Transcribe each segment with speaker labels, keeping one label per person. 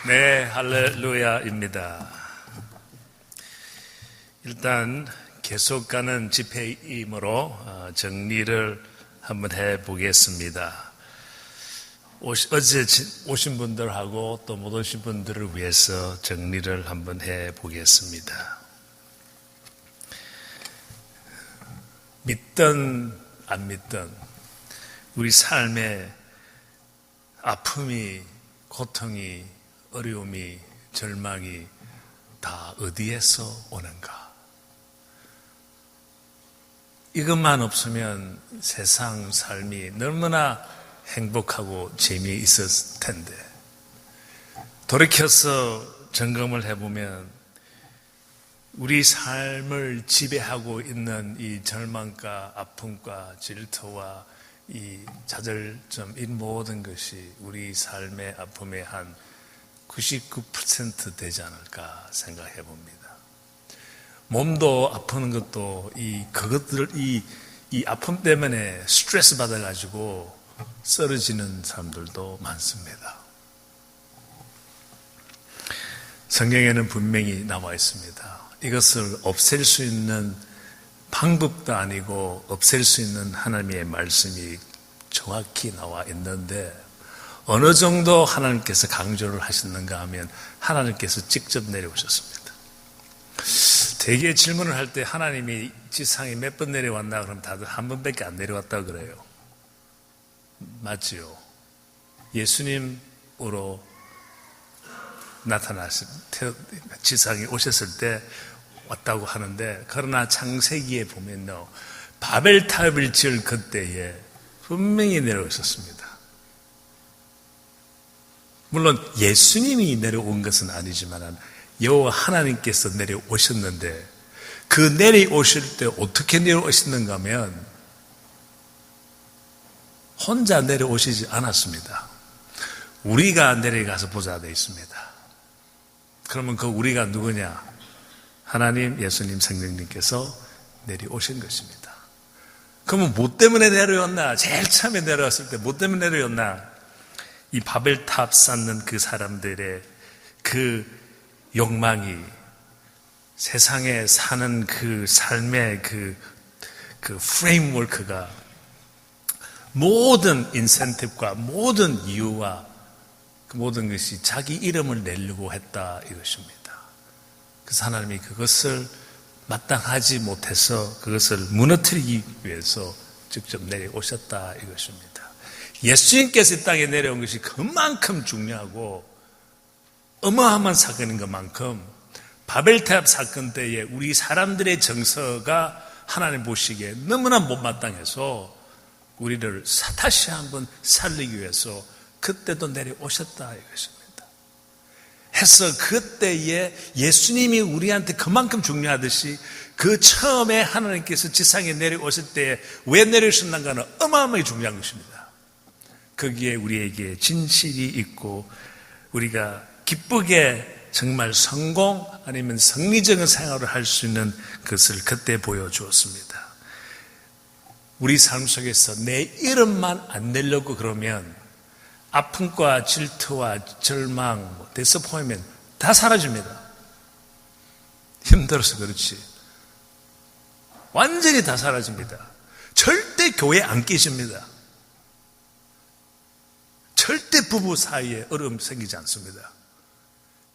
Speaker 1: 네, 할렐루야입니다. 일단 계속 가는 집회이므로 정리를 한번 해보겠습니다. 어제 오신 분들하고 또 못 오신 분들을 위해서 정리를 한번 해보겠습니다. 믿든 안 믿든 우리 삶에 아픔이, 고통이, 어려움이, 절망이 다 어디에서 오는가? 이것만 없으면 세상 삶이 너무나 행복하고 재미있었을 텐데, 돌이켜서 점검을 해보면 우리 삶을 지배하고 있는 이 절망과 아픔과 질투와 이 좌절점, 이 모든 것이 우리 삶의 아픔의 한 99% 되지 않을까 생각해 봅니다. 몸도 아프는 것도 이 아픔 때문에 스트레스 받아가지고 쓰러지는 사람들도 많습니다. 성경에는 분명히 나와 있습니다. 이것을 없앨 수 있는 방법도 아니고 없앨 수 있는 하나님의 말씀이 정확히 나와 있는데, 어느 정도 하나님께서 강조를 하셨는가 하면 하나님께서 직접 내려오셨습니다. 대개 질문을 할 때 하나님이 지상에 몇 번 내려왔나 그러면 다들 한 번밖에 안 내려왔다고 그래요. 맞지요? 예수님으로 지상에 오셨을 때 왔다고 하는데, 그러나 창세기에 보면요, 바벨탑을 지을 그때에 분명히 내려오셨습니다. 물론 예수님이 내려온 것은 아니지만 여호와 하나님께서 내려오셨는데, 그 내려오실 때 어떻게 내려오셨는가 하면 혼자 내려오시지 않았습니다. 우리가 내려가서 보자 되어 있습니다. 그러면 그 우리가 누구냐? 하나님, 예수님, 성령님께서 내려오신 것입니다. 그러면 뭐 때문에 내려왔나? 제일 처음에 내려왔을 때 뭐 때문에 내려왔나? 이 바벨탑 쌓는 그 사람들의 그 욕망이, 세상에 사는 그 삶의 그 프레임워크가 모든 인센티브과 모든 이유와 그 모든 것이 자기 이름을 내려고 했다 이것입니다. 그래서 하나님이 그것을 마땅하지 못해서 그것을 무너뜨리기 위해서 직접 내려오셨다 이것입니다. 예수님께서 이 땅에 내려온 것이 그만큼 중요하고 어마어마한 사건인 것만큼 바벨탑 사건 때에 우리 사람들의 정서가 하나님 보시기에 너무나 못마땅해서 우리를 다시 한번 살리기 위해서 그때도 내려오셨다 이것입니다. 해서 그때에 예수님이 우리한테 그만큼 중요하듯이 그 처음에 하나님께서 지상에 내려오실 때에 왜 내려오셨는가는 어마어마하게 중요한 것입니다. 거기에 우리에게 진실이 있고 우리가 기쁘게 정말 성공 아니면 성리적인 생활을 할 수 있는 것을 그때 보여주었습니다. 우리 삶 속에서 내 이름만 안 내려고 그러면 아픔과 질투와 절망, 디스포인트먼트 다 사라집니다. 힘들어서 그렇지. 완전히 다 사라집니다. 절대 교회 안 끼집니다. 절대 부부 사이에 어려움 생기지 않습니다.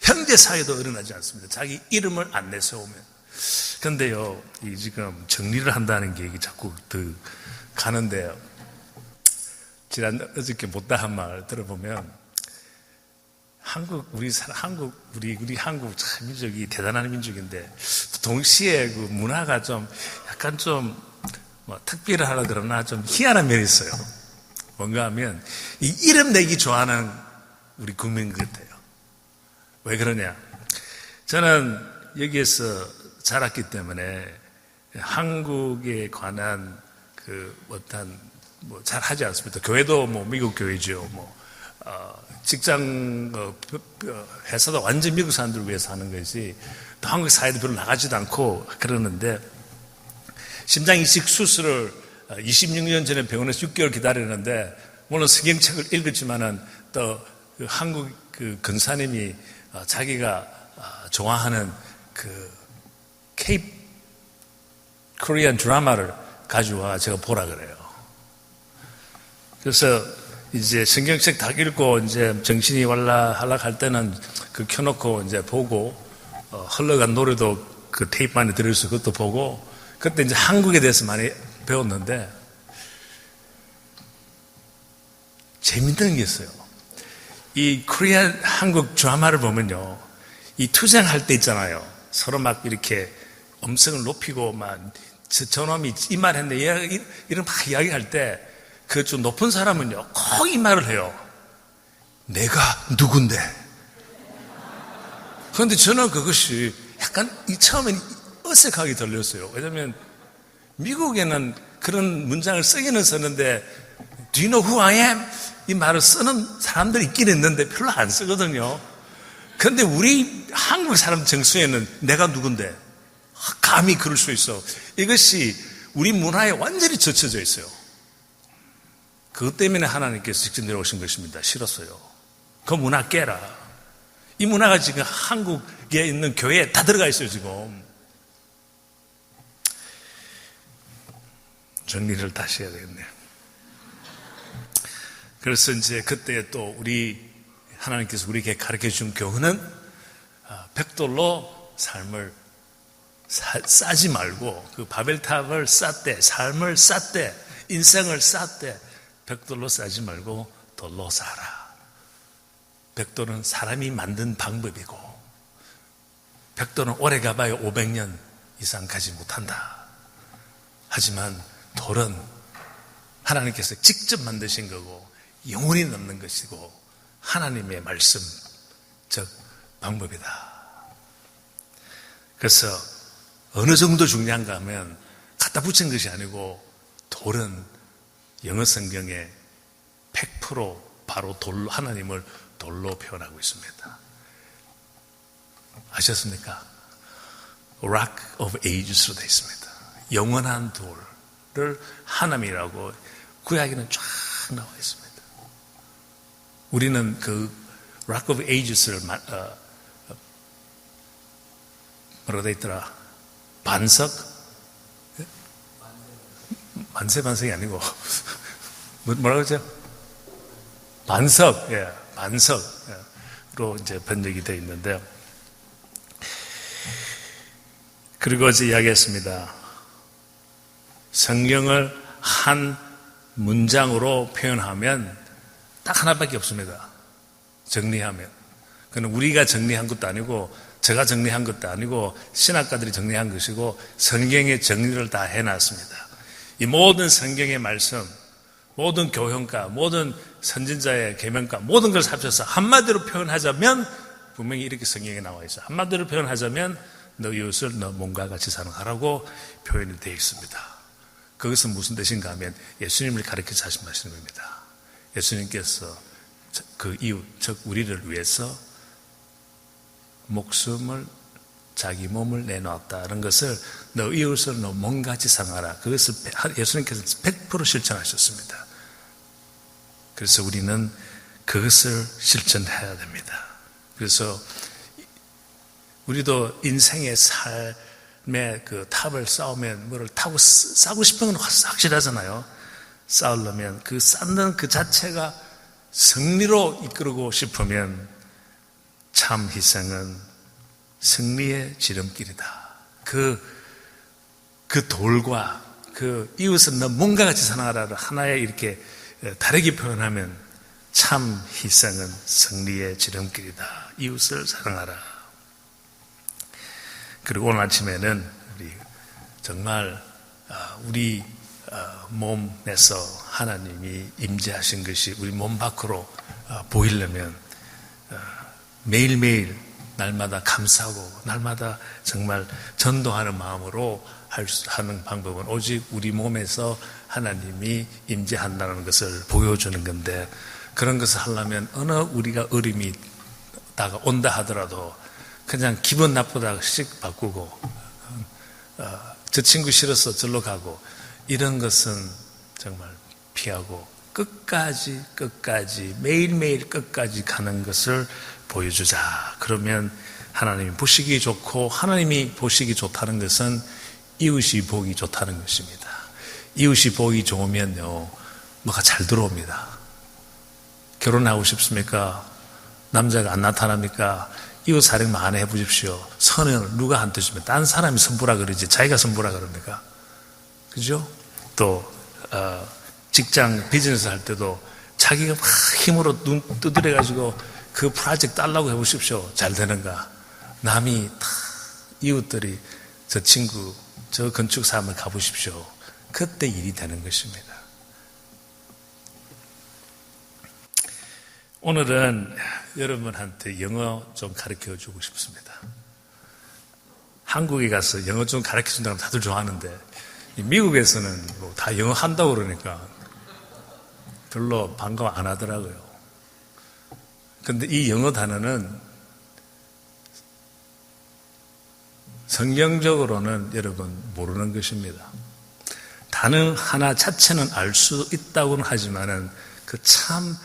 Speaker 1: 형제 사이도 일어나지 않습니다. 자기 이름을 안 내세우면. 그런데요, 지금 정리를 한다는 게 자꾸 더 가는데요. 어저께 못다 한 말 들어보면, 우리 한국 참 민족이 대단한 민족인데, 동시에 그 문화가 좀 약간 좀 특별히 하라 그러나 좀 희한한 면이 있어요. 뭔가 하면 이 이름 내기 좋아하는 우리 국민 같아요. 왜 그러냐? 저는 여기에서 자랐기 때문에 한국에 관한 잘 하지 않습니다. 교회도 미국 교회죠. 직장, 회사도 완전 미국 사람들을 위해서 하는 것이 또 한국 사회도 별로 나가지도 않고 그러는데, 심장 이식 수술을 26년 전에 병원에서 6개월 기다렸는데, 물론 성경책을 읽었지만은 또 그 한국 그 근사님이 자기가 좋아하는 그 케이프 코리안 드라마를 가져와 제가 보라 그래요. 그래서 이제 성경책 다 읽고 이제 정신이 왈락할 때는 그 켜놓고 이제 보고 흘러간 노래도 그 테이프 안에 들어있어 그것도 보고 그때 이제 한국에 대해서 많이 배웠는데 재밌는 게 있어요. 이 코리안 한국 드라마를 보면요, 이 투쟁할 때 있잖아요. 서로 막 이렇게 음성을 높이고 막 저놈이 이 말 했는데 이런 막 이야기할 때 그 좀 높은 사람은요 꼭 이 말을 해요. 내가 누군데. 그런데 저는 그것이 약간 처음엔 어색하게 들렸어요. 왜냐하면 미국에는 그런 문장을 쓰기는 쓰는데 Do you know who I am? 이 말을 쓰는 사람들이 있긴 있는데 별로 안 쓰거든요. 그런데 우리 한국 사람 정서에는 내가 누군데 감히 그럴 수 있어. 이것이 우리 문화에 완전히 젖혀져 있어요. 그것 때문에 하나님께서 직접 내려오신 것입니다. 싫었어요. 그 문화 깨라. 이 문화가 지금 한국에 있는 교회에 다 들어가 있어요, 지금. 정리를 다시 해야 되겠네요. 그래서 이제 그때 또 하나님께서 우리에게 가르쳐 준 교훈은 벽돌로 삶을 싸지 말고 그 바벨탑을 쌓되 삶을 쌓되 인생을 쌓되 벽돌로 싸지 말고 돌로 쌓아라. 벽돌은 사람이 만든 방법이고 벽돌은 오래 가봐야 500년 이상 가지 못한다. 하지만 돌은 하나님께서 직접 만드신 거고 영원히 남는 것이고 하나님의 말씀, 즉 방법이다. 그래서 어느 정도 중요한가 하면 갖다 붙인 것이 아니고 돌은 영어 성경에 100% 바로 돌로 하나님을 돌로 표현하고 있습니다. 아셨습니까? Rock of Ages로 되어 있습니다. 영원한 돌을 하나님이라고 구약에는 쫙 나와 있습니다. 우리는 그 Rock of Ages를 뭐라고 되어 있더라? 반석? 만세반석이 아니고 뭐라고 그러죠? 반석, 예, 반석으로 이제 번역이 되어 있는데요. 그리고 어제 이야기했습니다. 성경을 한 문장으로 표현하면 딱 하나밖에 없습니다. 정리하면. 그건 우리가 정리한 것도 아니고 제가 정리한 것도 아니고 신학가들이 정리한 것이고 성경의 정리를 다 해놨습니다. 이 모든 성경의 말씀, 모든 교훈가, 모든 선진자의 계명가, 모든 걸 합쳐서 한마디로 표현하자면 분명히 이렇게 성경에 나와 있어요. 한마디로 표현하자면 너 이웃을 너 몸과 같이 사랑하라고 표현이 되어 있습니다. 그것은 무슨 뜻인가 하면 예수님을 가르쳐서 하신 말씀입니다. 예수님께서 그 이웃, 즉 우리를 위해서 목숨을 자기 몸을 내놓았다는 것을 너 이웃을 너 몸같이 사랑하라. 그것을 예수님께서 100% 실천하셨습니다. 그래서 우리는 그것을 실천해야 됩니다. 그래서 우리도 인생의 삶의 그 탑을 쌓으면 뭐를 타고 쌓고 싶은 건 확실하잖아요. 쌓으려면 그 쌓는 그 자체가 승리로 이끌고 싶으면 참 희생은 승리의 지름길이다. 그 돌과 그 이웃은 너 몸과 같이 사랑하라를 하나에 이렇게 다르게 표현하면 참 희생은 승리의 지름길이다. 이웃을 사랑하라. 그리고 오늘 아침에는 우리 정말 우리 몸에서 하나님이 임재하신 것이 우리 몸 밖으로 보이려면 매일매일 날마다 감사하고 날마다 정말 전도하는 마음으로 하는 방법은 오직 우리 몸에서 하나님이 임재한다는 것을 보여주는 건데 그런 것을 하려면 어느 우리가 어림이 다가온다 하더라도 그냥 기분 나쁘다씩 바꾸고 저 친구 싫어서 절로 가고 이런 것은 정말 피하고 끝까지 매일매일 끝까지 가는 것을 보여주자. 그러면 하나님이 보시기 좋고, 하나님이 보시기 좋다는 것은 이웃이 보기 좋다는 것입니다. 이웃이 보기 좋으면요, 뭐가 잘 들어옵니다. 결혼하고 싶습니까? 남자가 안 나타납니까? 이웃 사령 많이 해보십시오. 선을 누가 안 떠주면 딴 사람이 선보라 그러지 자기가 선보라 그럽니까? 그죠? 또 직장 비즈니스 할 때도 자기가 막 힘으로 눈 두드려가지고 그 프로젝트 달라고 해보십시오. 잘 되는가? 남이 다 이웃들이 저 친구 저 건축사업을 가보십시오. 그때 일이 되는 것입니다. 오늘은 여러분한테 영어 좀 가르쳐 주고 싶습니다. 한국에 가서 영어 좀 가르쳐 준다면 다들 좋아하는데 미국에서는 뭐 다 영어 한다고 그러니까 별로 반가워 안 하더라고요. 그런데 이 영어 단어는 성경적으로는 여러분 모르는 것입니다. 단어 하나 자체는 알 수 있다고는 하지만은 그 참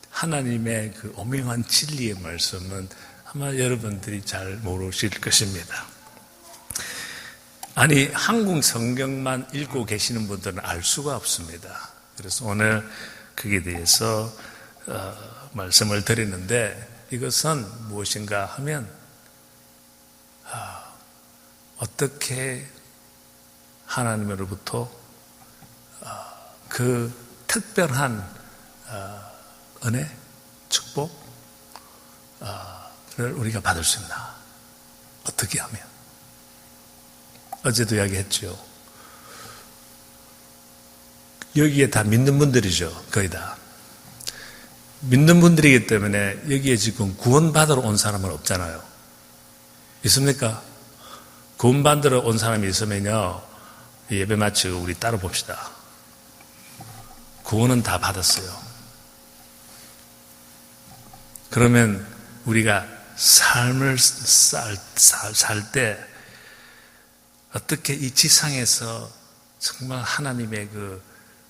Speaker 1: 하나님의 그 오묘한 진리의 말씀은 아마 여러분들이 잘 모르실 것입니다. 아니, 한국 성경만 읽고 계시는 분들은 알 수가 없습니다. 그래서 오늘 거기에 대해서 말씀을 드리는데, 이것은 무엇인가 하면 어떻게 하나님으로부터 그 특별한 은혜, 축복을 우리가 받을 수 있나? 어떻게 하면? 어제도 이야기했죠. 여기에 다 믿는 분들이죠. 거의 다. 믿는 분들이기 때문에 여기에 지금 구원받으러 온 사람은 없잖아요. 있습니까? 구원받으러 온 사람이 있으면요, 예배 마치고 우리 따로 봅시다. 구원은 다 받았어요. 그러면 우리가 삶을 살 때 어떻게 이 지상에서 정말 하나님의 그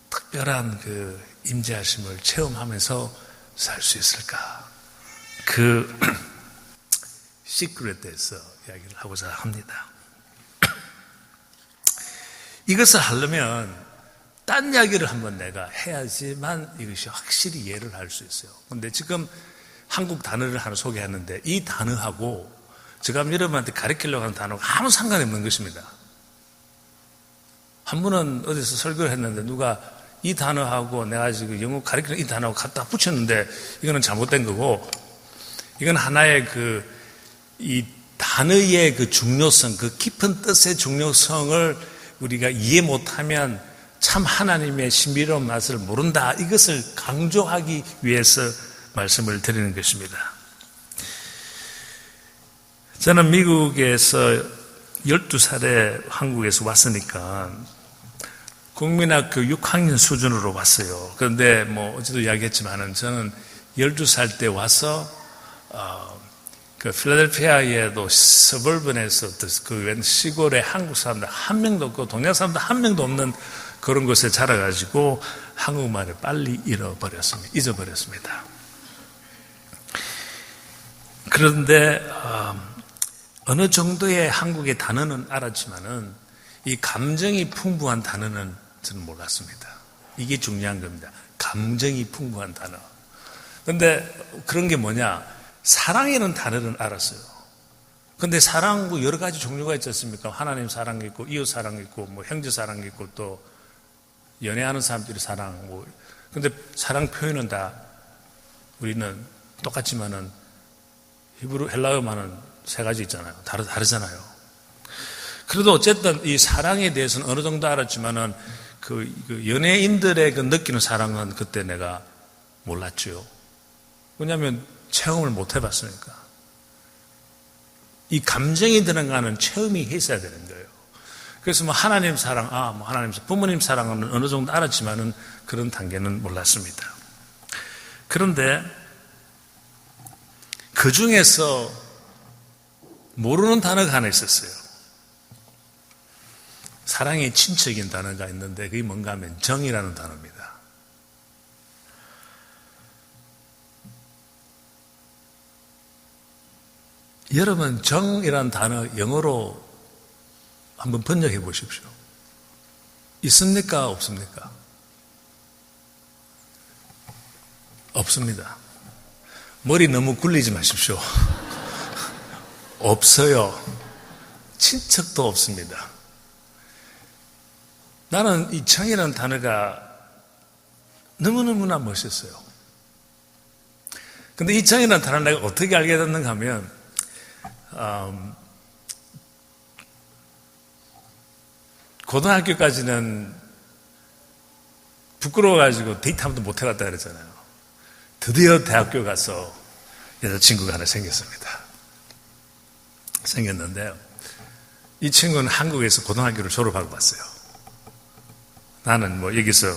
Speaker 1: 특별한 그 임재하심을 체험하면서 살 수 있을까? 그 시크릿에 대해서 이야기를 하고자 합니다. 이것을 하려면 딴 이야기를 한번 내가 해야지만 이것이 확실히 이해를 할 수 있어요. 그런데 지금 한국 단어를 하나 소개했는데 이 단어하고 제가 여러분한테 가르치려고 하는 단어가 아무 상관이 없는 것입니다. 한 분은 어디서 설교를 했는데 누가 이 단어하고 내가 지금 영어 가르치는 이 단어하고 갖다 붙였는데 이거는 잘못된 거고, 이건 하나의 이 단어의 그 중요성, 그 깊은 뜻의 중요성을 우리가 이해 못하면 참 하나님의 신비로운 맛을 모른다. 이것을 강조하기 위해서 말씀을 드리는 것입니다. 저는 미국에서 12살에 한국에서 왔으니까 국민학교 6학년 수준으로 왔어요. 그런데 뭐 어제도 이야기했지만은 저는 12살 때 와서 그 필라델피아에도 서벌번에서 그 시골에 한국 사람들 한 명도 없고 동양 사람들 한 명도 없는 그런 곳에 자라가지고 한국말을 빨리 잊어버렸습니다. 그런데 어느 정도의 한국의 단어는 알았지만은 이 감정이 풍부한 단어는 저는 몰랐습니다. 이게 중요한 겁니다. 감정이 풍부한 단어. 그런데 그런 게 뭐냐? 사랑이라는 단어는 알았어요. 그런데 사랑도 여러 가지 종류가 있지 않습니까? 하나님 사랑이 있고 이웃 사랑이 있고 뭐 형제 사랑이 있고 또 연애하는 사람들이 사랑 뭐. 근데 사랑 표현은 다 우리는 똑같지만은 히브리 헬라어만은 세 가지 있잖아요. 다르잖아요. 그래도 어쨌든 이 사랑에 대해서는 어느 정도 알았지만은 그 연예인들의 그 느끼는 사랑은 그때 내가 몰랐죠. 왜냐하면 체험을 못 해봤으니까. 이 감정이 들어가는 체험이 있어야 되는 거예요. 그래서 뭐 하나님 사랑, 뭐 하나님 부모님 사랑은 어느 정도 알았지만은 그런 단계는 몰랐습니다. 그런데 그 중에서 모르는 단어가 하나 있었어요. 사랑의 친척인 단어가 있는데 그게 뭔가 하면 정이라는 단어입니다. 여러분, 정이라는 단어 영어로 한번 번역해 보십시오. 있습니까? 없습니까? 없습니다. 머리 너무 굴리지 마십시오. 없어요. 친척도 없습니다. 나는 이 정이라는 단어가 너무너무나 멋있어요. 근데 이 정이라는 단어를 내가 어떻게 알게 됐는가 하면, 고등학교까지는 부끄러워가지고 데이트 한 번도 못 해봤다 그랬잖아요. 드디어 대학교 가서 여자친구가 하나 생겼는데요. 이 친구는 한국에서 고등학교를 졸업하고 왔어요. 나는 여기서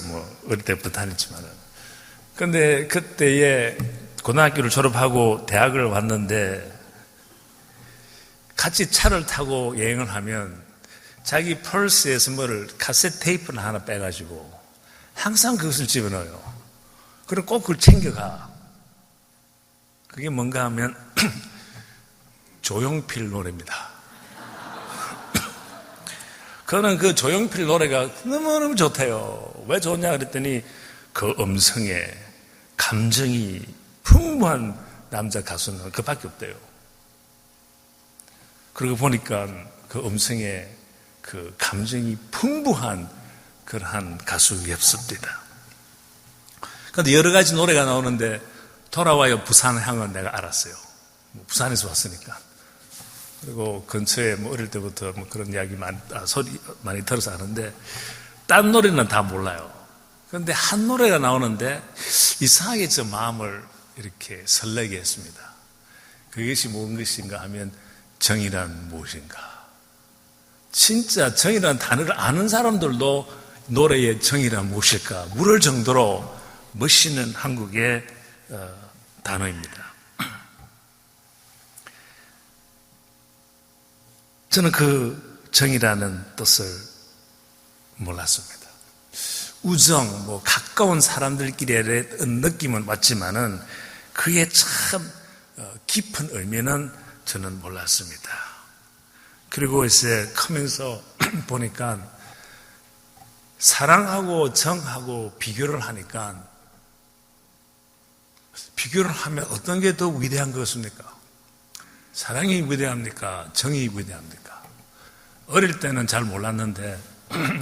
Speaker 1: 어릴 때부터 다녔지만은. 근데 그때에 고등학교를 졸업하고 대학을 왔는데 같이 차를 타고 여행을 하면 자기 펄스에서 카세트 테이프를 하나 빼가지고 항상 그것을 집어넣어요. 그리고 꼭 그걸 챙겨가. 그게 뭔가 하면 조용필 노래입니다. 그는 그 조용필 노래가 너무너무 좋대요. 왜 좋냐 그랬더니 그 음성에 감정이 풍부한 남자 가수는 그밖에 없대요. 그러고 보니까 그 음성에 그 감정이 풍부한 그러한 가수였습니다. 그런데 여러 가지 노래가 나오는데 돌아와요 부산 향은 내가 알았어요. 부산에서 왔으니까. 그리고 근처에 어릴 때부터 그런 이야기 소리 많이 들어서 아는데 딴 노래는 다 몰라요. 그런데 한 노래가 나오는데 이상하게 저 마음을 이렇게 설레게 했습니다. 그것이 무엇인가 하면 정이란 무엇인가. 진짜 정이라는 단어를 아는 사람들도 노래의 정이란 무엇일까 물을 정도로 멋있는 한국의 단어입니다. 저는 그 정이라는 뜻을 몰랐습니다. 우정, 가까운 사람들끼리의 느낌은 왔지만은 그의 참 깊은 의미는 저는 몰랐습니다. 그리고 이제 크면서 보니까 사랑하고 정하고 비교를 하니까 비교를 하면 어떤 게 더 위대한 것입니까? 사랑이 위대합니까? 정이 위대합니까? 어릴 때는 잘 몰랐는데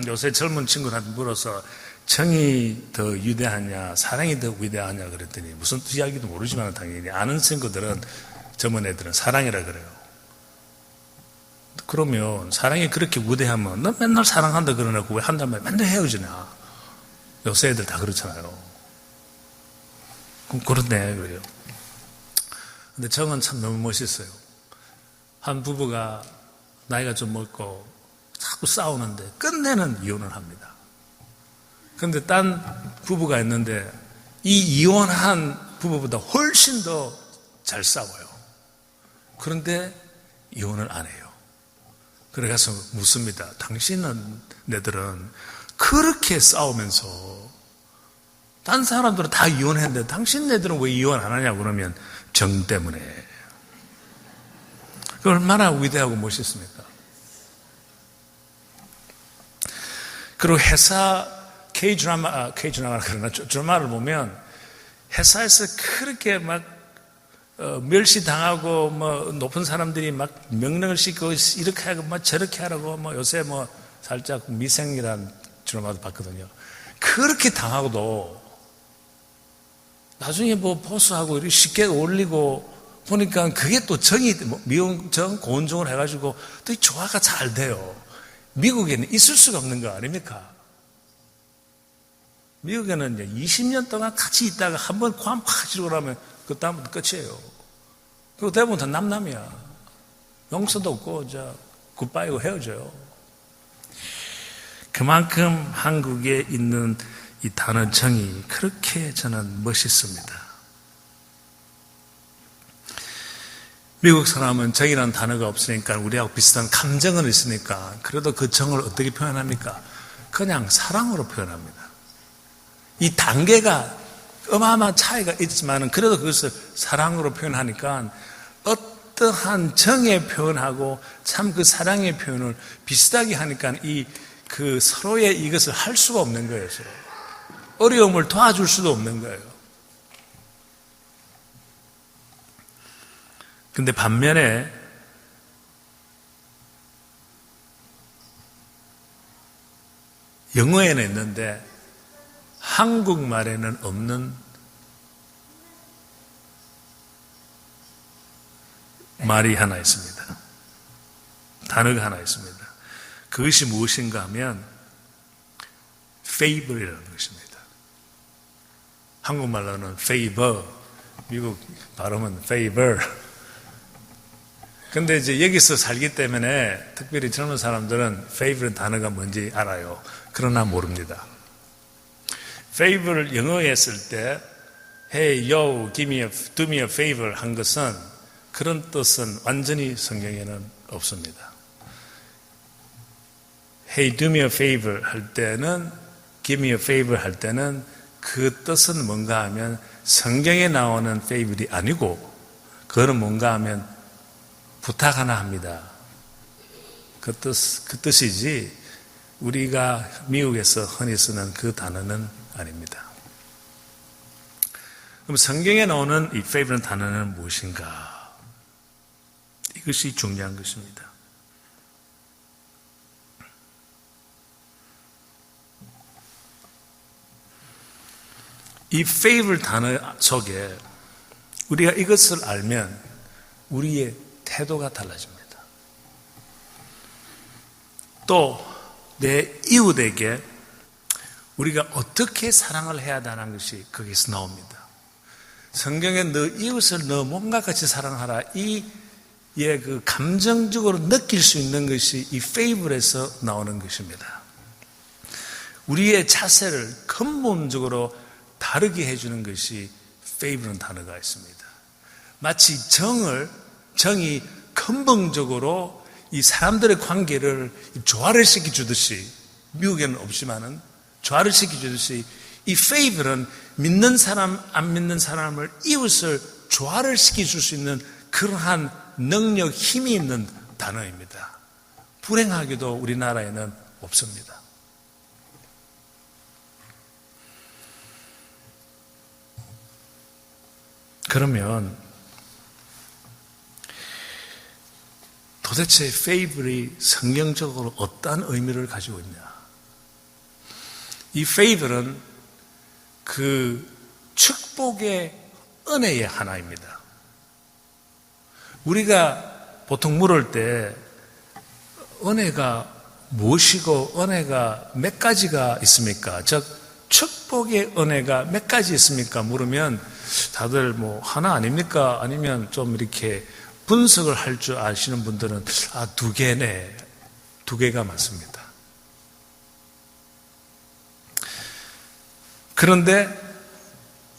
Speaker 1: 요새 젊은 친구들한테 물어서 정이 더 위대하냐 사랑이 더 위대하냐 그랬더니 무슨 이야기도 모르지만 당연히 아는 친구들은 젊은 애들은 사랑이라 그래요. 그러면 사랑이 그렇게 위대하면 너 맨날 사랑한다 그러냐고 왜 한단 말이야 맨날 헤어지냐. 요새 애들 다 그렇잖아요. 그렇네 그래요. 근데 정은 참 너무 멋있어요. 한 부부가 나이가 좀 먹고 자꾸 싸우는데 끝내는 이혼을 합니다. 그런데 딴 부부가 있는데 이 이혼한 부부보다 훨씬 더 잘 싸워요. 그런데 이혼을 안 해요. 그래 가서 묻습니다. 내들은 그렇게 싸우면서 딴 사람들은 다 이혼했는데 당신네들은 왜 이혼 안 하냐고 그러면 정 때문에. 그 얼마나 위대하고 멋있습니까? 그리고 회사 K드라마라 그러나 드라마를 보면 회사에서 그렇게 막 멸시당하고 높은 사람들이 막 명령을 싣고 이렇게 하고 저렇게 하라고 요새 살짝 미생이란 드라마도 봤거든요. 그렇게 당하고도 나중에 보수하고 이렇게 쉽게 올리고 보니까 그게 또 정이 미용정 고운정을 해가지고 또 이 조화가 잘 돼요. 미국에는 있을 수가 없는 거 아닙니까? 미국에는 20년 동안 같이 있다가 한번 괌 팍 지르고 나면 그 다음부터 끝이에요. 그리고 대부분 다 남남이야. 용서도 없고 굿바이고 헤어져요. 그만큼 한국에 있는 이 단어 정이 그렇게 저는 멋있습니다. 미국 사람은 정이라는 단어가 없으니까 우리하고 비슷한 감정은 있으니까 그래도 그 정을 어떻게 표현합니까? 그냥 사랑으로 표현합니다. 이 단계가 어마어마한 차이가 있지만 그래도 그것을 사랑으로 표현하니까 어떠한 정의 표현하고 참 그 사랑의 표현을 비슷하게 하니까 그 서로의 이것을 할 수가 없는 거예요. 서로. 어려움을 도와줄 수도 없는 거예요. 근데 반면에 영어에는 있는데 한국말에는 없는 말이 하나 있습니다. 단어가 하나 있습니다. 그것이 무엇인가 하면 favor이라는 것입니다. 한국말로는 favor, 미국 발음은 favor. 근데 이제 여기서 살기 때문에 특별히 젊은 사람들은 favor은 단어가 뭔지 알아요. 그러나 모릅니다. favor를 영어에 했을 때 hey, yo, do me a favor 한 것은 그런 뜻은 완전히 성경에는 없습니다. Hey, do me a favor 할 때는 give me a favor 할 때는 그 뜻은 뭔가 하면 성경에 나오는 favor이 아니고 그거는 뭔가 하면 부탁 하나 합니다. 그 뜻이지 우리가 미국에서 흔히 쓰는 그 단어는 아닙니다. 그럼 성경에 나오는 이 favor는 단어는 무엇인가? 이것이 중요한 것입니다. 이 favor 단어 속에 우리가 이것을 알면 우리의 태도가 달라집니다. 또 내 이웃에게 우리가 어떻게 사랑을 해야 하는 것이 거기서 나옵니다. 성경에 너 이웃을 너 몸과 같이 사랑하라 그 감정적으로 느낄 수 있는 것이 이 favor에서 나오는 것입니다. 우리의 자세를 근본적으로 다르게 해주는 것이 favor는 단어가 있습니다. 마치 정이 근본적으로 이 사람들의 관계를 조화를 시켜주듯이 미국에는 없지만은 조화를 시켜주듯이 이 favor는 믿는 사람 안 믿는 사람을 이웃을 조화를 시켜줄 수 있는 그러한 능력, 힘이 있는 단어입니다. 불행하게도 우리나라에는 없습니다. 그러면 도대체 favor이 성경적으로 어떠한 의미를 가지고 있냐? 이 favor은 그 축복의 은혜의 하나입니다. 우리가 보통 물을 때 은혜가 무엇이고 은혜가 몇 가지가 있습니까? 즉 축복의 은혜가 몇 가지 있습니까? 물으면 다들 뭐 하나 아닙니까? 아니면 좀 이렇게 분석을 할 줄 아시는 분들은 두 개네. 두 개가 맞습니다. 그런데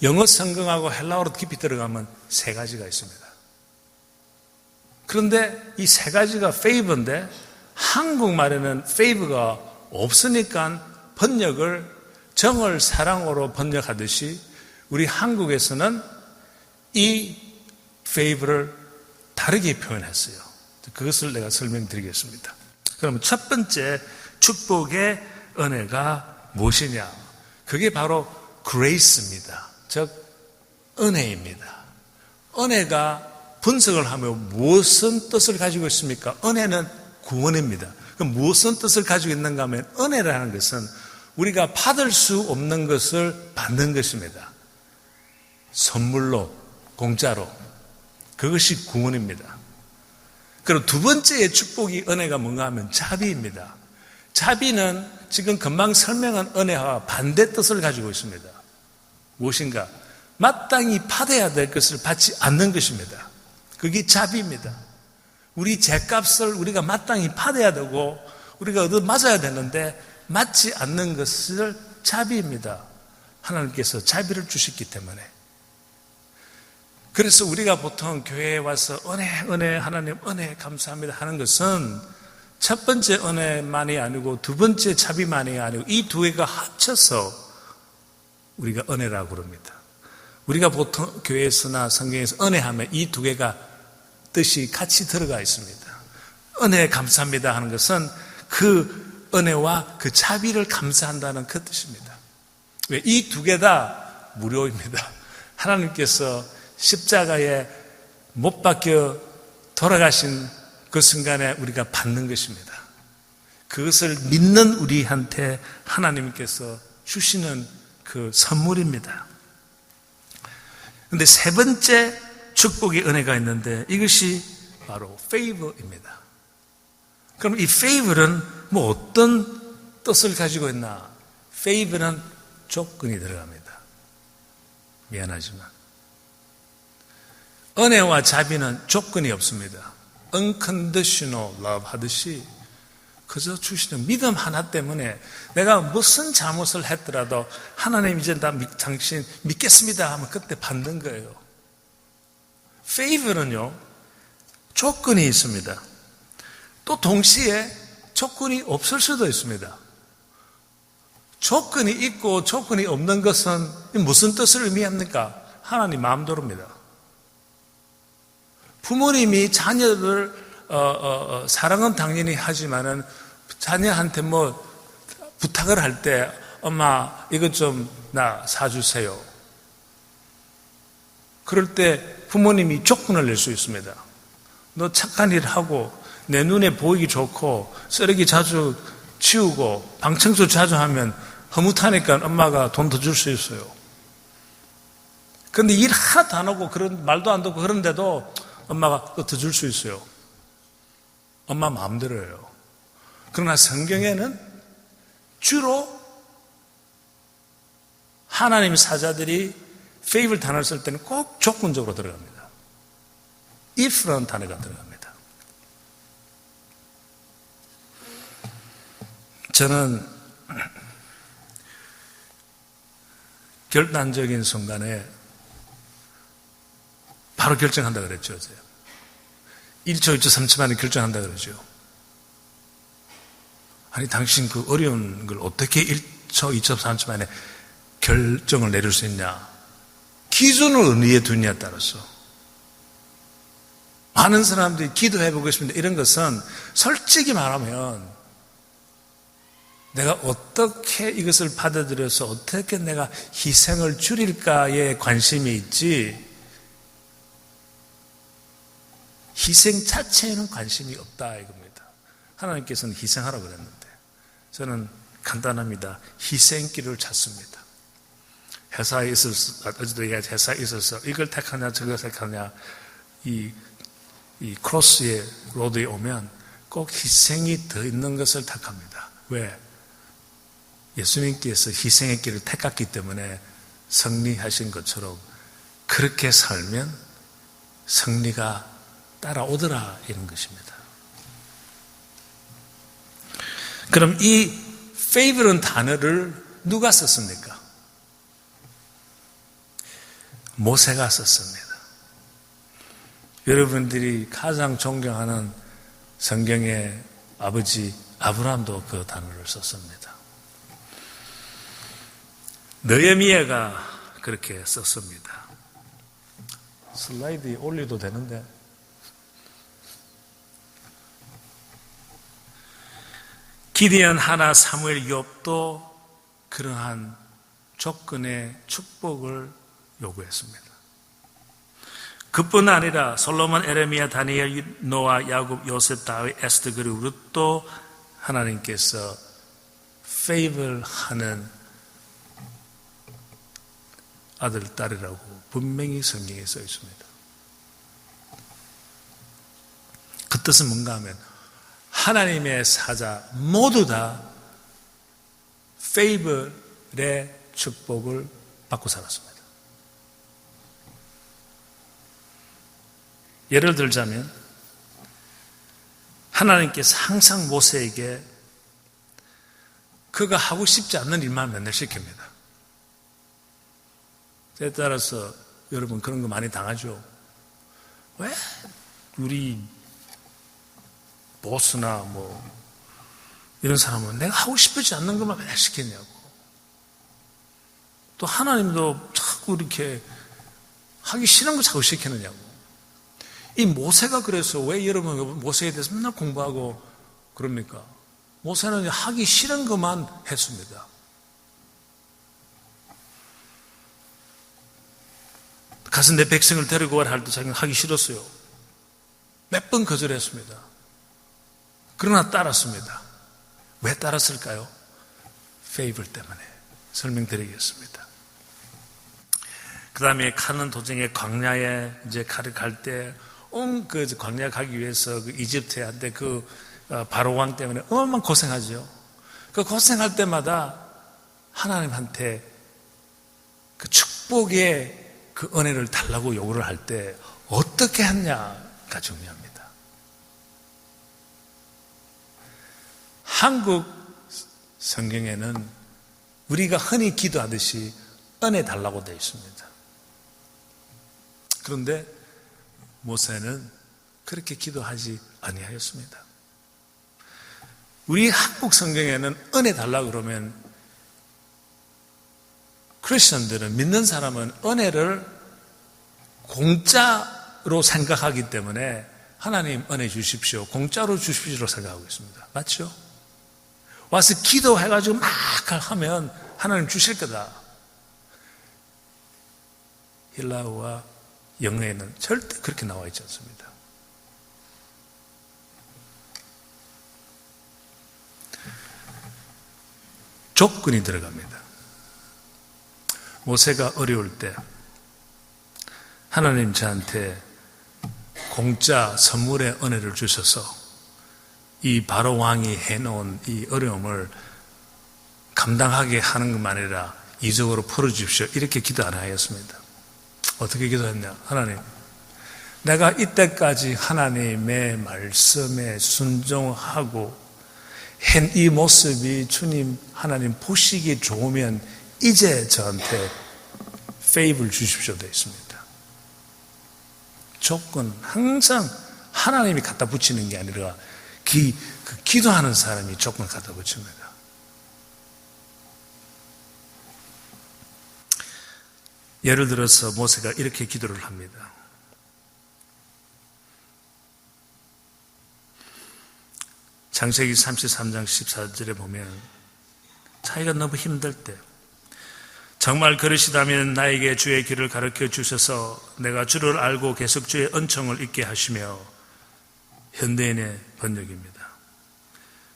Speaker 1: 영어 성경하고 헬라어로 깊이 들어가면 세 가지가 있습니다. 그런데 이 세 가지가 favor인데 한국말에는 favor가 없으니까 번역을 정을 사랑으로 번역하듯이 우리 한국에서는 이 favor를 다르게 표현했어요. 그것을 내가 설명드리겠습니다. 그럼 첫 번째 축복의 은혜가 무엇이냐? 그게 바로 grace입니다. 즉 은혜입니다. 은혜가 분석을 하면 무엇은 뜻을 가지고 있습니까? 은혜는 구원입니다. 그럼 무엇은 뜻을 가지고 있는가 하면 은혜라는 것은 우리가 받을 수 없는 것을 받는 것입니다. 선물로, 공짜로. 그것이 구원입니다. 그리고 두 번째의 축복이 은혜가 뭔가 하면 자비입니다. 자비는 지금 금방 설명한 은혜와 반대 뜻을 가지고 있습니다. 무엇인가? 마땅히 받아야 될 것을 받지 않는 것입니다. 그게 자비입니다. 우리 죄값을 우리가 마땅히 받아야 되고 우리가 얻어맞아야 되는데 맞지 않는 것을 자비입니다. 하나님께서 자비를 주셨기 때문에. 그래서 우리가 보통 교회에 와서 은혜, 하나님 은혜 감사합니다 하는 것은 첫 번째 은혜만이 아니고 두 번째 자비만이 아니고 이 두 개가 합쳐서 우리가 은혜라고 그럽니다. 우리가 보통 교회에서나 성경에서 은혜하면 이 두 개가 뜻이 같이 들어가 있습니다. 은혜에 감사합니다 하는 것은 그 은혜와 그 자비를 감사한다는 그 뜻입니다. 왜? 이 두 개 다 무료입니다. 하나님께서 십자가에 못 박혀 돌아가신 그 순간에 우리가 받는 것입니다. 그것을 믿는 우리한테 하나님께서 주시는 그 선물입니다. 그런데 세 번째 축복의 은혜가 있는데 이것이 바로 favor입니다. 그럼 이 favor은 뭐 어떤 뜻을 가지고 있나? favor는 조건이 들어갑니다. 미안하지만 은혜와 자비는 조건이 없습니다. unconditional love 하듯이 그저 주시는 믿음 하나 때문에 내가 무슨 잘못을 했더라도 하나님 이제 당신 믿겠습니다 하면 그때 받는 거예요. favor는요 조건이 있습니다. 또 동시에 조건이 없을 수도 있습니다. 조건이 있고 조건이 없는 것은 무슨 뜻을 의미합니까? 하나님 마음대로입니다. 부모님이 자녀를 사랑은 당연히 하지만은 자녀한테 뭐 부탁을 할 때 엄마 이것 좀 나 사주세요. 그럴 때 부모님이 조건을 낼 수 있습니다. 너 착한 일 하고 내 눈에 보이기 좋고 쓰레기 자주 치우고 방청소 자주 하면 허무하니까 엄마가 돈 더 줄 수 있어요. 그런데 일 하나도 안 하고 그런 말도 안 듣고 그런데도 엄마가 더 줄 수 있어요. 엄마 마음대로예요. 그러나 성경에는 주로 하나님의 사자들이 favor 단어를 쓸 때는 꼭 조건적으로 들어갑니다. if라는 단어가 들어갑니다. 저는 결단적인 순간에 바로 결정한다 그랬죠. 1초, 2초, 3초 만에 결정한다 그러죠. 아니 당신 그 어려운 걸 어떻게 1초, 2초, 3초 만에 결정을 내릴 수 있냐? 기준을 어디에 두냐에 따라서 많은 사람들이 기도해보고 있습니다. 이런 것은 솔직히 말하면 내가 어떻게 이것을 받아들여서 어떻게 내가 희생을 줄일까에 관심이 있지 희생 자체에는 관심이 없다 이겁니다. 하나님께서는 희생하라고 그랬는데 저는 간단합니다. 희생길을 찾습니다. 회사에 있어서 어제도 얘기했지 회사에 있어서 이걸 택하냐 저걸 택하냐 이 크로스의 로드에 오면 꼭 희생이 더 있는 것을 택합니다. 왜? 예수님께서 희생의 길을 택했기 때문에 승리하신 것처럼 그렇게 살면 승리가 따라오더라 이런 것입니다. 그럼 이 favor은 단어를 누가 썼습니까? 모세가 썼습니다. 여러분들이 가장 존경하는 성경의 아버지 아브라함도 그 단어를 썼습니다. 느헤미야가 그렇게 썼습니다. 슬라이드 올려도 되는데 기디언, 하나, 사무엘, 욥도 그러한 조건의 축복을 요구했습니다. 그뿐 아니라 솔로몬, 에레미야, 다니엘, 노아, 야곱, 요셉, 다윗, 에스더 그리고 룻도 하나님께서 favor하는 아들, 딸이라고 분명히 성경에 써 있습니다. 그 뜻은 뭔가 하면 하나님의 사자 모두 다 favor의 축복을 받고 살았습니다. 예를 들자면 하나님께서 항상 모세에게 그가 하고 싶지 않는 일만 맨날 시킵니다. 때에 따라서 여러분 그런 거 많이 당하죠. 왜 우리 보스나 뭐 이런 사람은 내가 하고 싶지 않는 것만 맨날 시켰냐고. 또 하나님도 자꾸 이렇게 하기 싫은 거 자꾸 시키느냐고. 이 모세가 그래서 왜 여러분 모세에 대해서 맨날 공부하고 그럽니까? 모세는 하기 싫은 것만 했습니다. 가서 내 백성을 데리고 와라 할 때 자기는 하기 싫었어요. 몇 번 거절했습니다. 그러나 따랐습니다. 왜 따랐을까요? 페이블 때문에. 설명드리겠습니다. 그 다음에 가는 도중에 광야에 이제 갈 때, 그 광야 가기 위해서 그 이집트에 한때 그 바로 왕 때문에 얼마나 고생하죠. 그 고생할 때마다 하나님한테 그 축복의 그 은혜를 달라고 요구를 할 때 어떻게 했냐가 중요합니다. 한국 성경에는 우리가 흔히 기도하듯이 은혜 달라고 되어 있습니다. 그런데 모세는 그렇게 기도하지 아니하였습니다. 우리 한국 성경에는 은혜 달라고 그러면 크리스천들은, 믿는 사람은 은혜를 공짜로 생각하기 때문에 하나님 은혜 주십시오, 공짜로 주십시오로 생각하고 있습니다. 맞죠? 와서 기도해가지고 막 하면 하나님 주실 거다. 힐라우와 영어에는 절대 그렇게 나와 있지 않습니다. 조건이 들어갑니다. 모세가 어려울 때 하나님 저한테 공짜 선물의 은혜를 주셔서 이 바로 왕이 해놓은 이 어려움을 감당하게 하는 것만 아니라 이적으로 풀어주십시오, 이렇게 기도 안 하였습니다. 어떻게 기도했냐? 하나님, 내가 이때까지 하나님의 말씀에 순종하고 한 이 모습이 주님 하나님 보시기 좋으면 이제 저한테 페이블 주십시오 되어 있습니다. 조건, 항상 하나님이 갖다 붙이는 게 아니라 그 기도하는 사람이 조건 갖다 붙입니다. 예를 들어서 모세가 이렇게 기도를 합니다. 창세기 33장 14절에 보면 자기가 너무 힘들 때 정말 그러시다면 나에게 주의 길을 가르쳐 주셔서 내가 주를 알고 계속 주의 은총을 잊게 하시며, 현대인의 번역입니다.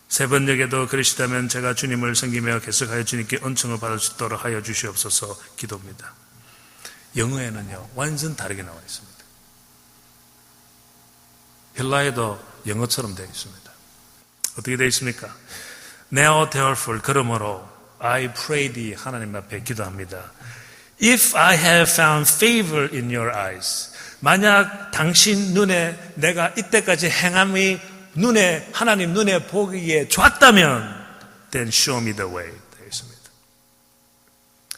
Speaker 1: 새 번역에도 그러시다면 제가 주님을 섬기며 계속하여 주님께 은총을 받을 수 있도록 하여 주시옵소서 기도입니다. 영어에는요 완전 다르게 나와 있습니다. 헬라에도 영어처럼 되어 있습니다. 어떻게 되어 있습니까? Now therefore, 그러므로 I pray thee, 하나님 앞에 기도합니다. If I have found favor in your eyes, 만약 당신 눈에 내가 이때까지 행함이 하나님 눈에 보기에 좋았다면 then show me the way 되어 있습니다.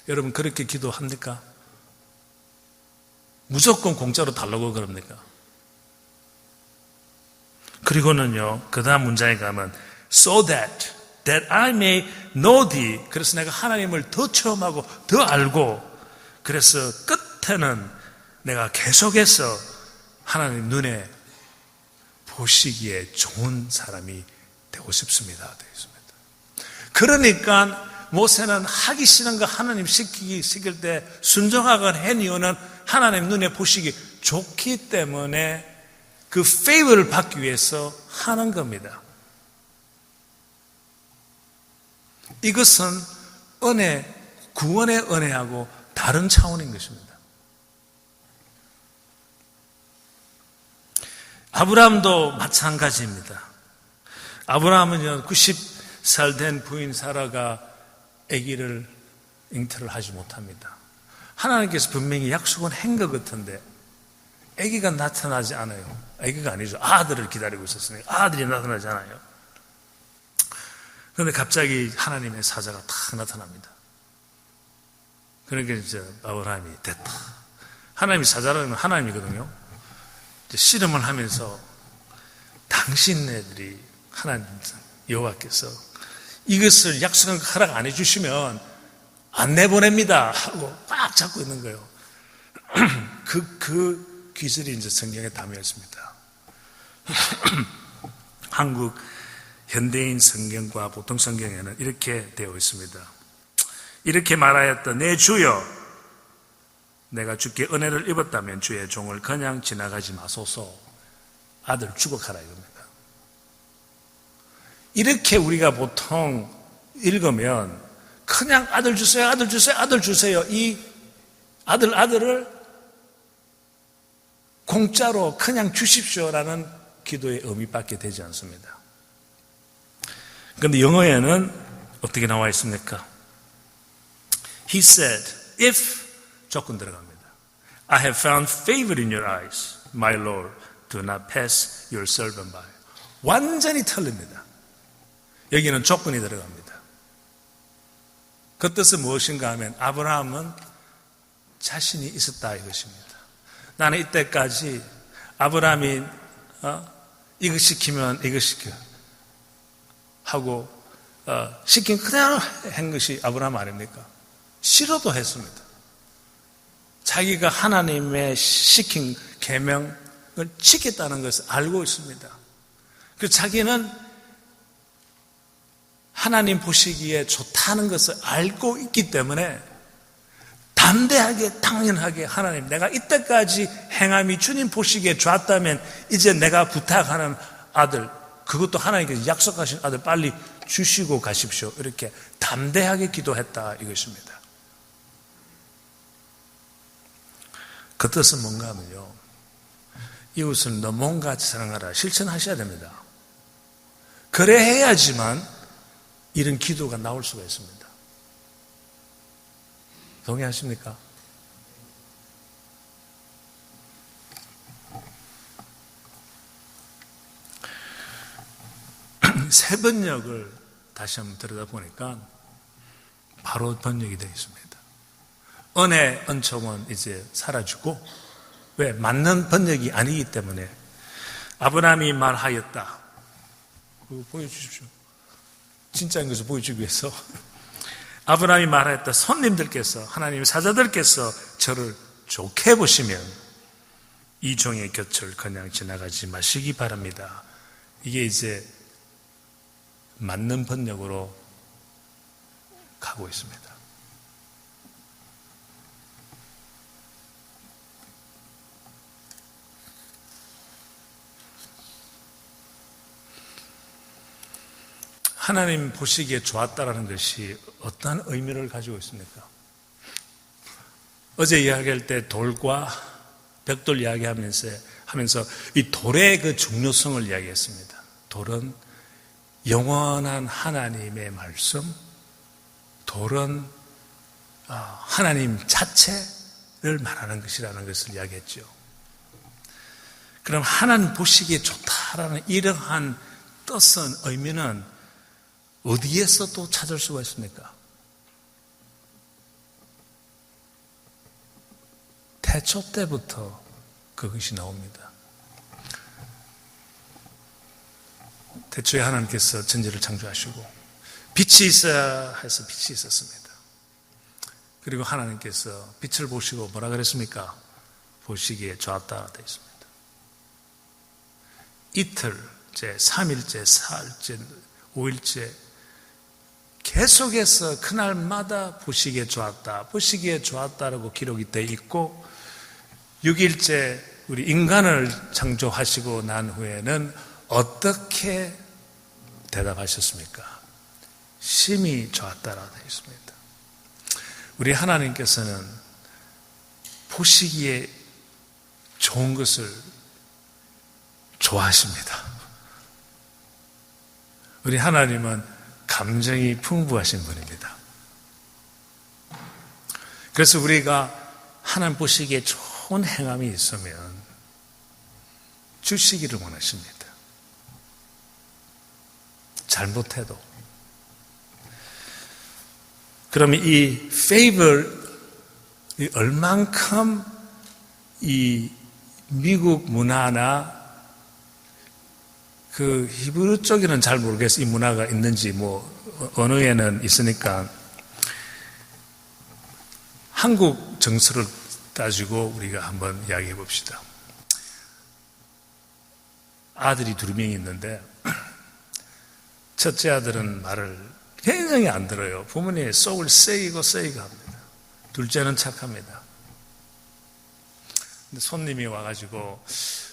Speaker 1: 여러분 그렇게 기도합니까? 무조건 공짜로 달라고 그럽니까? 그리고는요, 그 다음 문장에 가면 so that I may know thee, 그래서 내가 하나님을 더 체험하고 더 알고, 그래서 끝에는 내가 계속해서 하나님 눈에 보시기에 좋은 사람이 되고 싶습니다 되어 있습니다. 그러니까 모세는 하기 싫은 거 하나님 시킬 때 순종하건 한 이유는 하나님 눈에 보시기 좋기 때문에 그 페이버를 받기 위해서 하는 겁니다. 이것은 구원의 은혜하고 다른 차원인 것입니다. 아브라함도 마찬가지입니다. 아브라함은요 90살 된 부인 사라가 아기를 잉태를 하지 못합니다. 하나님께서 분명히 약속은 한 것 같은데 아기가 나타나지 않아요. 아기가 아니죠. 아들을 기다리고 있었으니까 아들이 나타나지 않아요. 그런데 갑자기 하나님의 사자가 탁 나타납니다. 그러니까 이제 아브라함이 됐다. 하나님이 사자라는 하나님이거든요. 이제 씨름을 하면서 당신네들이 하나님 여호와께서 이것을 약속한 거 허락 안 해주시면 안 내보냅니다 하고 꽉 잡고 있는 거예요. 그 기술이 이제 성경에 담겨 있습니다. 한국 현대인 성경과 보통 성경에는 이렇게 되어 있습니다. 이렇게 말하였다. 내 주여, 내가 주께 은혜를 입었다면 주의 종을 그냥 지나가지 마소서. 아들 주곡하라 이겁니다. 이렇게 우리가 보통 읽으면 그냥 아들 주세요, 아들 주세요, 아들 주세요. 이 아들을 공짜로 그냥 주십시오라는 기도의 의미밖에 되지 않습니다. 그런데 영어에는 어떻게 나와 있습니까? He said, if 조건 들어갑니다. I have found favor in your eyes, my Lord, do not pass your servant by. 완전히 틀립니다. 여기는 조건이 들어갑니다. 그 뜻은 무엇인가 하면 아브라함은 자신이 있었다 이것입니다. 나는 이때까지 아브라함이 이거 시키면 이거 시켜 하고 시킨 그대로 한 것이 아브라함 아닙니까? 싫어도 했습니다. 자기가 하나님의 시킨 계명을 지켰다는 것을 알고 있습니다. 그래서 자기는 하나님 보시기에 좋다는 것을 알고 있기 때문에 담대하게 당연하게 하나님 내가 이때까지 행함이 주님 보시기에 좋았다면 이제 내가 부탁하는 아들 그것도 하나님께서 약속하신 아들 빨리 주시고 가십시오. 이렇게 담대하게 기도했다 이것입니다. 그 뜻은 뭔가 하면요. 이웃을 너 몸같이 사랑하라 실천하셔야 됩니다. 그래 해야지만 이런 기도가 나올 수가 있습니다. 동의하십니까? 새 번역을 다시 한번 들여다보니까 바로 번역이 되어 있습니다. 은혜, 은총은 이제 사라지고 왜? 맞는 번역이 아니기 때문에 아브라함이 말하였다. 그거 보여주십시오. 진짜인 것을 보여주기 위해서 아브라함이 말하였다. 손님들께서 하나님의 사자들께서 저를 좋게 보시면 이 종의 곁을 그냥 지나가지 마시기 바랍니다. 이게 이제 맞는 번역으로 가고 있습니다. 하나님 보시기에 좋았다라는 것이 어떤 의미를 가지고 있습니까? 어제 이야기할 때 돌과 벽돌 이야기하면서 이 돌의 그 중요성을 이야기했습니다. 돌은 영원한 하나님의 말씀, 돌은 하나님 자체를 말하는 것이라는 것을 이야기했죠. 그럼 하나님 보시기에 좋다라는 이러한 뜻은 의미는 어디에서 또 찾을 수가 있습니까? 태초 때부터 그것이 나옵니다. 태초에 하나님께서 천지를 창조하시고 빛이 있어야 해서 빛이 있었습니다. 그리고 하나님께서 빛을 보시고 뭐라 그랬습니까? 보시기에 좋았다 되어 있습니다. 이틀째, 3일째, 4일째, 5일째 계속해서 그날마다 보시기에 좋았다, 보시기에 좋았다라고 기록이 되어 있고 6일째 우리 인간을 창조하시고 난 후에는 어떻게 대답하셨습니까? 심히 좋았다라고 되어 있습니다. 우리 하나님께서는 보시기에 좋은 것을 좋아하십니다. 우리 하나님은 감정이 풍부하신 분입니다. 그래서 우리가 하나님 보시기에 좋은 행함이 있으면 주시기를 원하십니다. 잘못해도. 그러면 이 favor, 얼만큼 이 미국 문화나 그 히브리 쪽에는 잘 모르겠어요. 이 문화가 있는지 언어에는 있으니까 한국 정서를 따지고 우리가 한번 이야기해 봅시다. 아들이 2명이 있는데 첫째 아들은 말을 굉장히 안 들어요. 부모님의 속을 쎄이고 합니다. 둘째는 착합니다. 근데 손님이 와가지고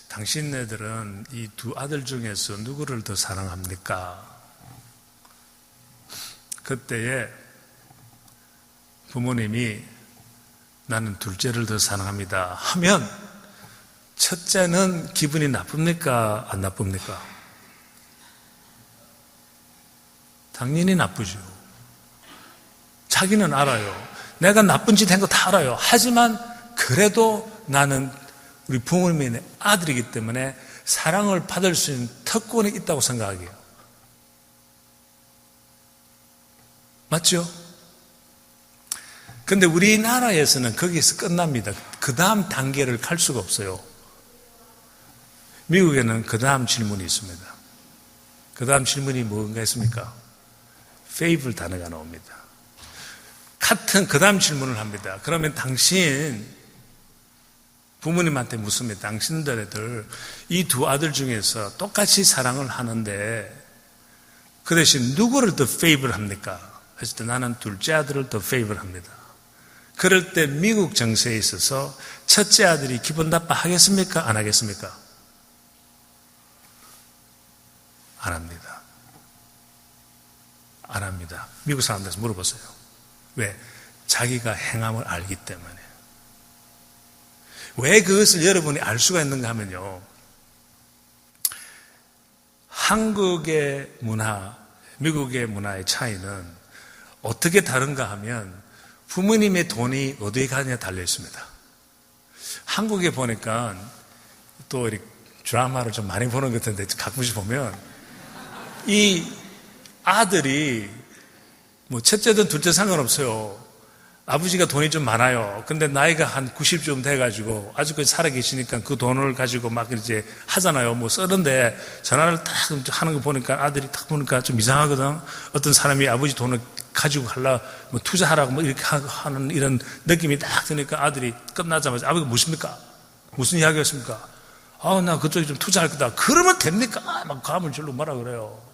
Speaker 1: 당신네들은 이 2 아들 중에서 누구를 더 사랑합니까? 그때에 부모님이 나는 둘째를 더 사랑합니다 하면 첫째는 기분이 나쁩니까? 안 나쁩니까? 당연히 나쁘죠. 자기는 알아요. 내가 나쁜 짓 한 거 다 알아요. 하지만 그래도 나는 우리 부모님의 아들이기 때문에 사랑을 받을 수 있는 특권이 있다고 생각해요. 맞죠? 근데 우리나라에서는 거기에서 끝납니다. 그 다음 단계를 갈 수가 없어요. 미국에는 그 다음 질문이 있습니다. 그 다음 질문이 뭔가 했습니까? favor 단어가 나옵니다. 같은 그 다음 질문을 합니다. 그러면 당신 부모님한테 묻습니다. 당신들 이 2 아들 중에서 똑같이 사랑을 하는데 그 대신 누구를 더 favor 합니까? 그랬을 때 나는 둘째 아들을 더 favor 합니다. 그럴 때 미국 정세에 있어서 첫째 아들이 기분 나빠하겠습니까? 안 하겠습니까? 안 합니다. 안 합니다. 미국 사람들한테 물어보세요. 왜? 자기가 행함을 알기 때문에. 왜 그것을 여러분이 알 수가 있는가 하면요. 한국의 문화, 미국의 문화의 차이는 어떻게 다른가 하면 부모님의 돈이 어디에 가느냐에 달려 있습니다. 한국에 보니까 또 이렇게 드라마를 좀 많이 보는 것 같은데 가끔씩 보면 이 아들이 뭐 첫째든 둘째 상관없어요. 아버지가 돈이 좀 많아요. 근데 나이가 한 90쯤 돼가지고 아직까지 살아계시니까 그 돈을 가지고 막 이제 하잖아요. 뭐 쓰는데 전화를 딱 하는 거 보니까 아들이 딱 보니까 좀 이상하거든. 어떤 사람이 아버지 돈을 가지고 뭐 투자하라고 뭐 이렇게 하는 이런 느낌이 딱 드니까 아들이 끝나자마자 아버지 무엇입니까? 무슨 이야기였습니까? 나 그쪽에 좀 투자할 거다. 그러면 됩니까? 막 감을 절로 뭐라 그래요.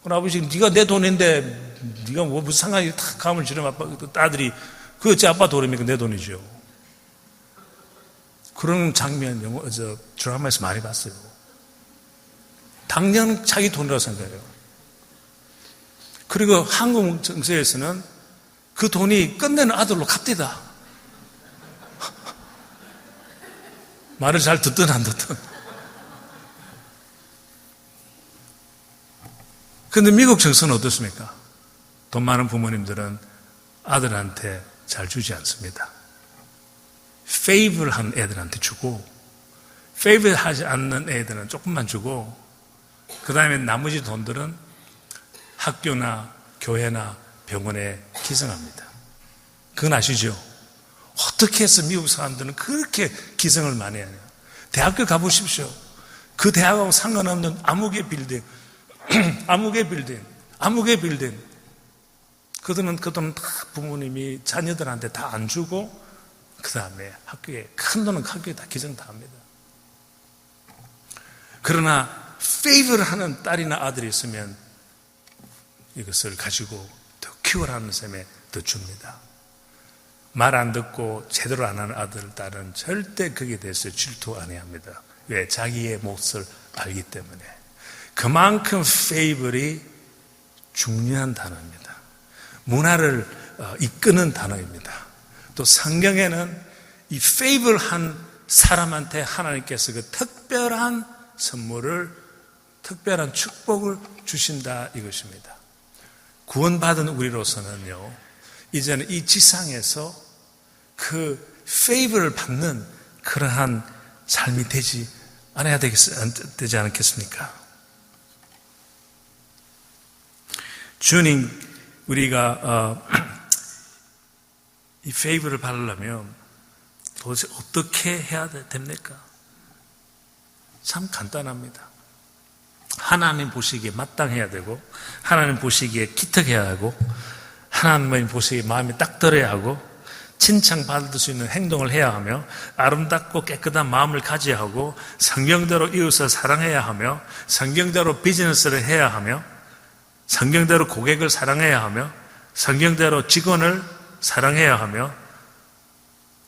Speaker 1: 그럼 아버지, 네가 내 돈인데 네가 뭐 무슨 상관이 탁 감을 지르면 아들이 그거 제 아빠 돈입니까? 내 돈이죠. 그런 장면 드라마에서 많이 봤어요. 당연 자기 돈이라고 생각해요. 그리고 한국 정서에서는 그 돈이 끝내는 아들로 갑디다. 말을 잘 듣든 안 듣든. 그런데 미국 정서는 어떻습니까? 돈 많은 부모님들은 아들한테 잘 주지 않습니다. favor 한 애들한테 주고 favor 하지 않는 애들은 조금만 주고 그 다음에 나머지 돈들은 학교나 교회나 병원에 기증합니다. 그건 아시죠? 어떻게 해서 미국 사람들은 그렇게 기증을 많이 하냐? 대학교 가보십시오. 그 대학하고 상관없는 암흑의 빌딩, 암흑의 빌딩. 그들은 그 돈 다 부모님이 자녀들한테 다 안 주고 그 다음에 학교에 큰 돈은 학교에 다 기증 다 합니다. 그러나 favor 하는 딸이나 아들이 있으면 이것을 가지고 더 키워라는 셈에 더 줍니다. 말 안 듣고 제대로 안 하는 아들, 딸은 절대 거기에 대해서 질투 안 해야 합니다. 왜? 자기의 몫을 알기 때문에. 그만큼 favor이 중요한 단어입니다. 문화를 이끄는 단어입니다. 또 성경에는 이 favor한 사람한테 하나님께서 그 특별한 선물을, 특별한 축복을 주신다 이것입니다. 구원받은 우리로서는요, 이제는 이 지상에서 그 favor를 받는 그러한 삶이 되지 않겠습니까? 주님, 우리가 이 favor를 받으려면 도대체 어떻게 해야 됩니까? 참 간단합니다. 하나님 보시기에 마땅해야 되고, 하나님 보시기에 기특해야 하고, 하나님 보시기에 마음이 딱 들어야 하고, 칭찬받을 수 있는 행동을 해야 하며 아름답고 깨끗한 마음을 가져야 하고 성경대로 이웃을 사랑해야 하며 성경대로 비즈니스를 해야 하며 성경대로 고객을 사랑해야 하며 성경대로 직원을 사랑해야 하며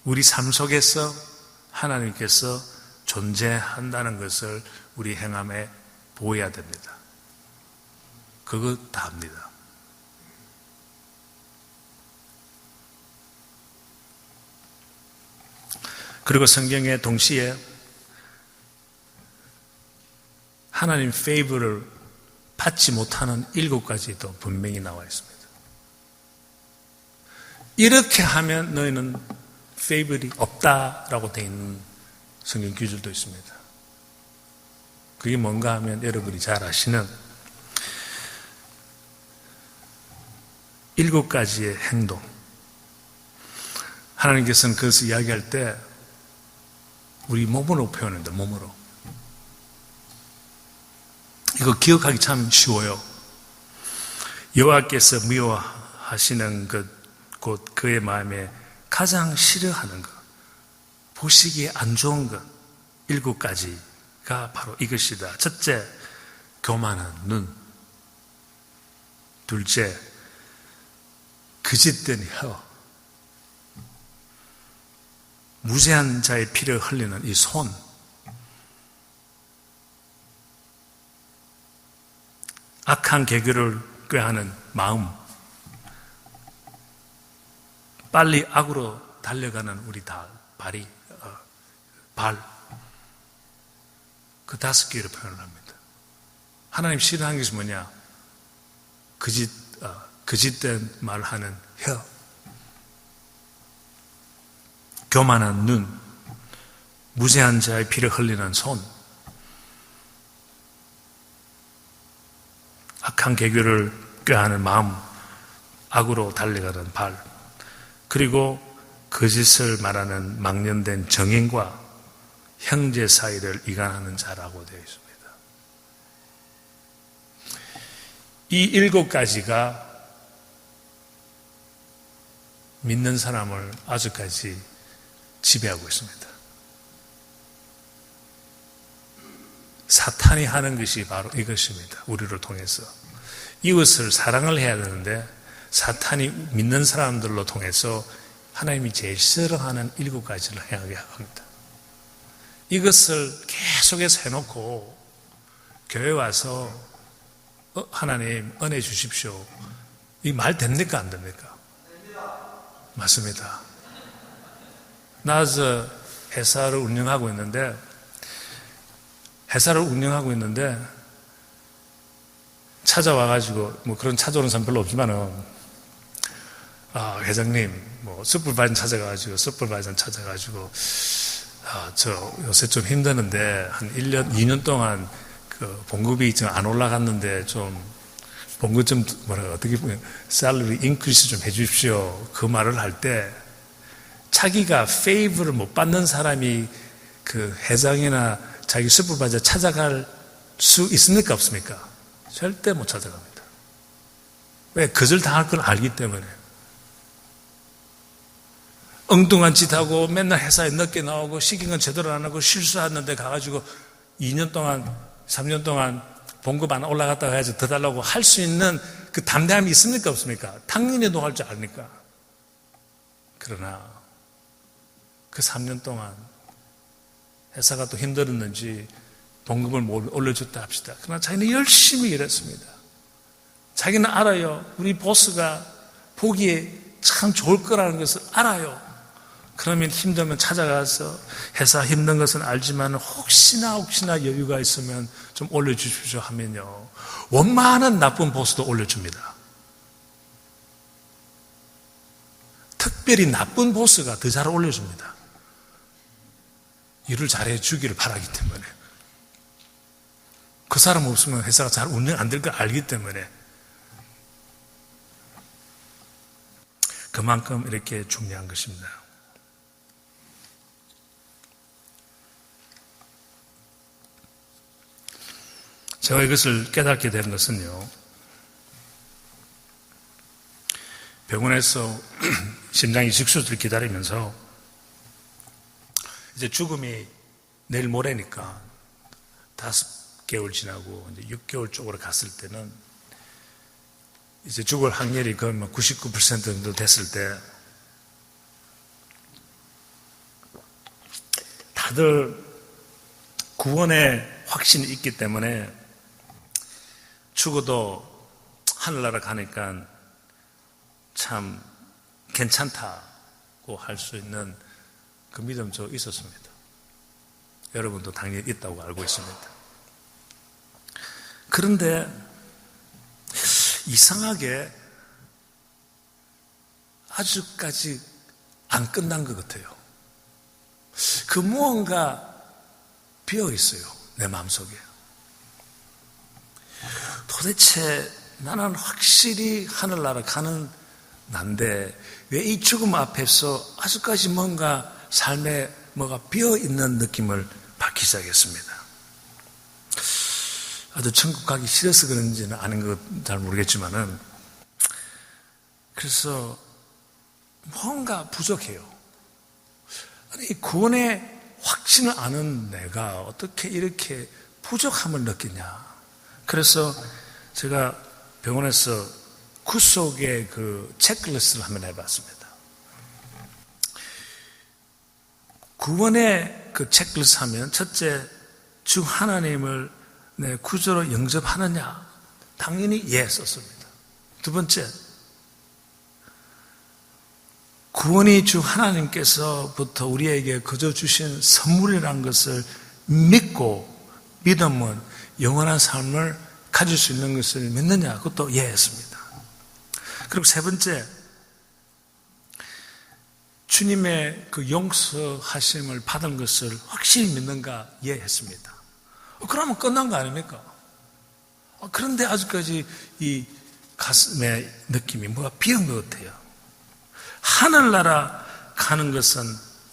Speaker 1: 우리 삶 속에서 하나님께서 존재한다는 것을 우리 행함에 보여야 됩니다. 그거 다 합니다. 그리고 성경에 동시에 하나님 페이버를 받지 못하는 7가지도 분명히 나와 있습니다. 이렇게 하면 너희는 페이버이 없다라고 되어 있는 성경 규절도 있습니다. 그게 뭔가 하면 여러분이 잘 아시는 7가지의 행동. 하나님께서는 그것을 이야기할 때 우리 몸으로 표현합니다. 몸으로. 이거 기억하기 참 쉬워요. 여호와께서 미워하시는 곧 그의 마음에 가장 싫어하는 것, 보시기에 안 좋은 것 7가지가 바로 이것이다. 첫째, 교만한 눈. 둘째, 거짓된 혀. 무죄한 자의 피를 흘리는 이 손. 악한 계교를 꾀하는 마음. 빨리 악으로 달려가는 우리 발. 그 5개를 표현을 합니다. 하나님 싫어하는 것이 뭐냐? 거짓된 말을 하는 혀. 교만한 눈, 무죄한 자의 피를 흘리는 손, 악한 계교를 꾀하는 마음, 악으로 달려가는 발, 그리고 거짓을 말하는 망령된 정인과 형제 사이를 이간하는 자라고 되어 있습니다. 이 7가지가 믿는 사람을 아직까지 지배하고 있습니다. 사탄이 하는 것이 바로 이것입니다. 우리를 통해서. 이웃을 사랑을 해야 되는데 사탄이 믿는 사람들로 통해서 하나님이 제일 싫어하는 7가지를 행하게 합니다. 이것을 계속해서 해놓고 교회 와서 하나님 은혜 주십시오. 이 말 됩니까? 안 됩니까? 맞습니다. 나 회사를 운영하고 있는데 찾아와가지고 뭐 그런 찾아오는 사람 별로 없지만은 회장님 슈퍼바이저 찾아가지고 저 요새 좀 힘드는데 한 1년 2년 동안 그 봉급이 좀 안 올라갔는데 좀 봉급 좀 어떻게 보면 셀러리 인크리스 좀 해주십시오. 그 말을 할 때 자기가 페이버를 못 받는 사람이 그 회장이나 자기 슈퍼바이저 찾아갈 수 있습니까? 없습니까? 절대 못 찾아갑니다. 왜? 거절 당할 걸 알기 때문에. 엉뚱한 짓 하고 맨날 회사에 늦게 나오고 시킨 건 제대로 안 하고 실수하는데 가가지고 2년 동안 3년 동안 봉급 안 올라갔다고 해야지 더 달라고 할 수 있는 그 담대함이 있습니까? 없습니까? 당연히 노할 줄 아니까. 그러나 그 3년 동안 회사가 또 힘들었는지 봉급을 못 올려줬다 합시다. 그러나 자기는 열심히 일했습니다. 자기는 알아요. 우리 보스가 보기에 참 좋을 거라는 것을 알아요. 그러면 힘들면 찾아가서 회사 힘든 것은 알지만 혹시나 여유가 있으면 좀 올려주십시오 하면요. 원만한 나쁜 보스도 올려줍니다. 특별히 나쁜 보스가 더 잘 올려줍니다. 일을 잘해 주기를 바라기 때문에. 그 사람 없으면 회사가 잘 운영 안 될 걸 알기 때문에. 그만큼 이렇게 중요한 것입니다. 제가 이것을 깨닫게 된 것은요, 병원에서 심장이 직수를 기다리면서 이제 죽음이 내일 모레니까 5개월 지나고 이제 6개월 쪽으로 갔을 때는 이제 죽을 확률이 거의 99% 정도 됐을 때 다들 구원의 확신이 있기 때문에 죽어도 하늘나라 가니까 참 괜찮다고 할 수 있는 그 믿음 저 있었습니다. 여러분도 당연히 있다고 알고 있습니다. 그런데 이상하게 아직까지 안 끝난 것 같아요. 그 무언가 비어 있어요. 내 마음속에. 도대체 나는 확실히 하늘나라 가는 난데 왜 이 죽음 앞에서 아직까지 뭔가 삶에 뭐가 비어 있는 느낌을 받기 시작했습니다. 아주 천국 가기 싫어서 그런지는 아는 것 잘 모르겠지만은 그래서 뭔가 부족해요. 아니 구원의 확신을 아는 내가 어떻게 이렇게 부족함을 느끼냐. 그래서 제가 병원에서 구속의 그 체크리스트를 한번 해봤습니다. 구원의 그 체크리스트 하면 첫째, 주 하나님을 내 구주로 영접하느냐? 당연히 예 썼습니다. 두 번째, 구원이 주 하나님께서부터 우리에게 거저 주신 선물이라는 것을 믿고 믿으면 영원한 삶을 가질 수 있는 것을 믿느냐? 그것도 예 했습니다. 그리고 세 번째, 주님의 그 용서하심을 받은 것을 확실히 믿는가? 예 했습니다. 그러면 끝난 거 아닙니까? 그런데 아직까지 이 가슴의 느낌이 뭐가 비은 것 같아요. 하늘나라 가는 것은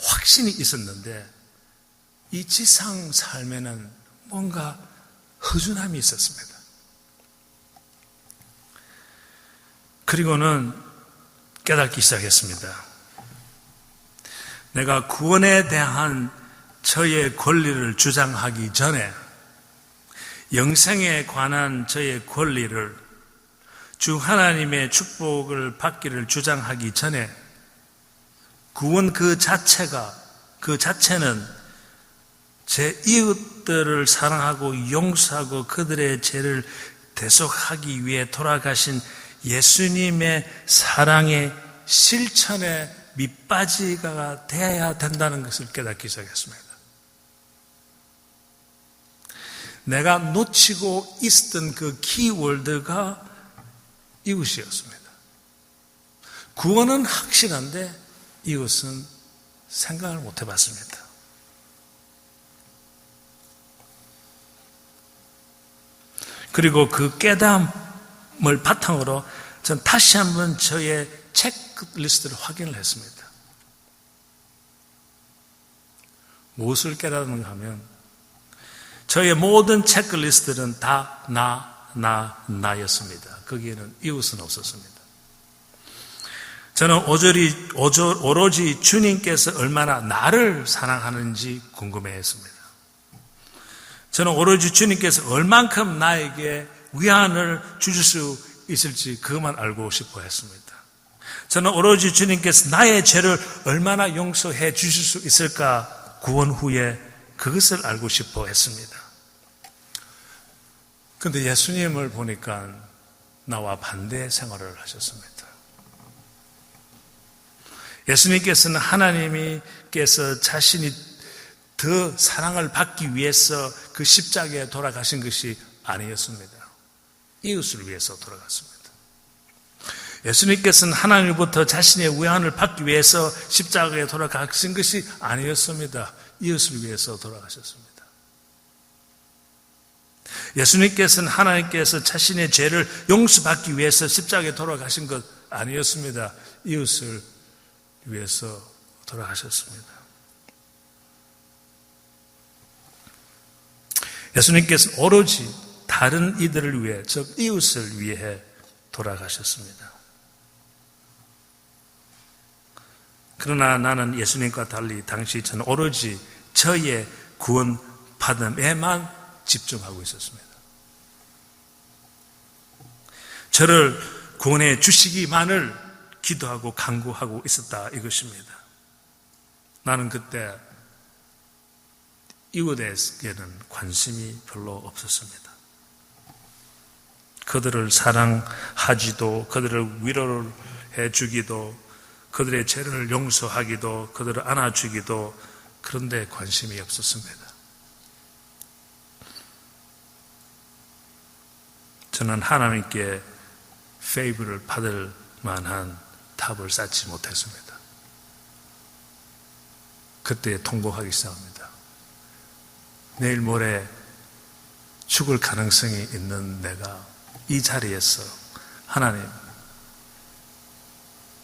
Speaker 1: 확신이 있었는데 이 지상 삶에는 뭔가 허전함이 있었습니다. 그리고는 깨닫기 시작했습니다. 내가 구원에 대한 저의 권리를 주장하기 전에 영생에 관한 저의 권리를 주 하나님의 축복을 받기를 주장하기 전에 구원 그 자체는 제 이웃들을 사랑하고 용서하고 그들의 죄를 대속하기 위해 돌아가신 예수님의 사랑의 실천의 밑바지가 되어야 된다는 것을 깨닫기 시작했습니다. 내가 놓치고 있었던 그 키워드가 이웃이었습니다. 구원은 확실한데 이웃은 생각을 못 해봤습니다. 그리고 그 깨달음을 바탕으로 전 다시 한번 저의 체크리스트를 확인을 했습니다. 무엇을 깨달았는가 하면 저의 모든 체크리스트는 다 나였습니다. 거기에는 이웃은 없었습니다. 저는 오로지 주님께서 얼마나 나를 사랑하는지 궁금해했습니다. 저는 오로지 주님께서 얼만큼 나에게 위안을 주실 수 있을지 그것만 알고 싶어 했습니다. 저는 오로지 주님께서 나의 죄를 얼마나 용서해 주실 수 있을까 구원 후에 그것을 알고 싶어 했습니다. 그런데 예수님을 보니까 나와 반대 생활을 하셨습니다. 예수님께서는 하나님께서 자신이 더 사랑을 받기 위해서 그 십자가에 돌아가신 것이 아니었습니다. 이웃을 위해서 돌아갔습니다. 예수님께서는 하나님부터 자신의 위안을 받기 위해서 십자가에 돌아가신 것이 아니었습니다. 이웃을 위해서 돌아가셨습니다. 예수님께서는 하나님께서 자신의 죄를 용서받기 위해서 십자가에 돌아가신 것 아니었습니다. 이웃을 위해서 돌아가셨습니다. 예수님께서는 오로지 다른 이들을 위해, 즉 이웃을 위해 돌아가셨습니다. 그러나 나는 예수님과 달리 당시 저는 오로지 저의 구원 받음에만 집중하고 있었습니다. 저를 구원해 주시기만을 기도하고 간구하고 있었다 이것입니다. 나는 그때 이웃에게는 관심이 별로 없었습니다. 그들을 사랑하지도, 그들을 위로를 해주기도, 그들의 죄를 용서하기도, 그들을 안아주기도, 그런데 관심이 없었습니다. 저는 하나님께 페이브를 받을 만한 답을 쌓지 못했습니다. 그때 통곡하기 시작합니다. 내일 모레 죽을 가능성이 있는 내가 이 자리에서 하나님,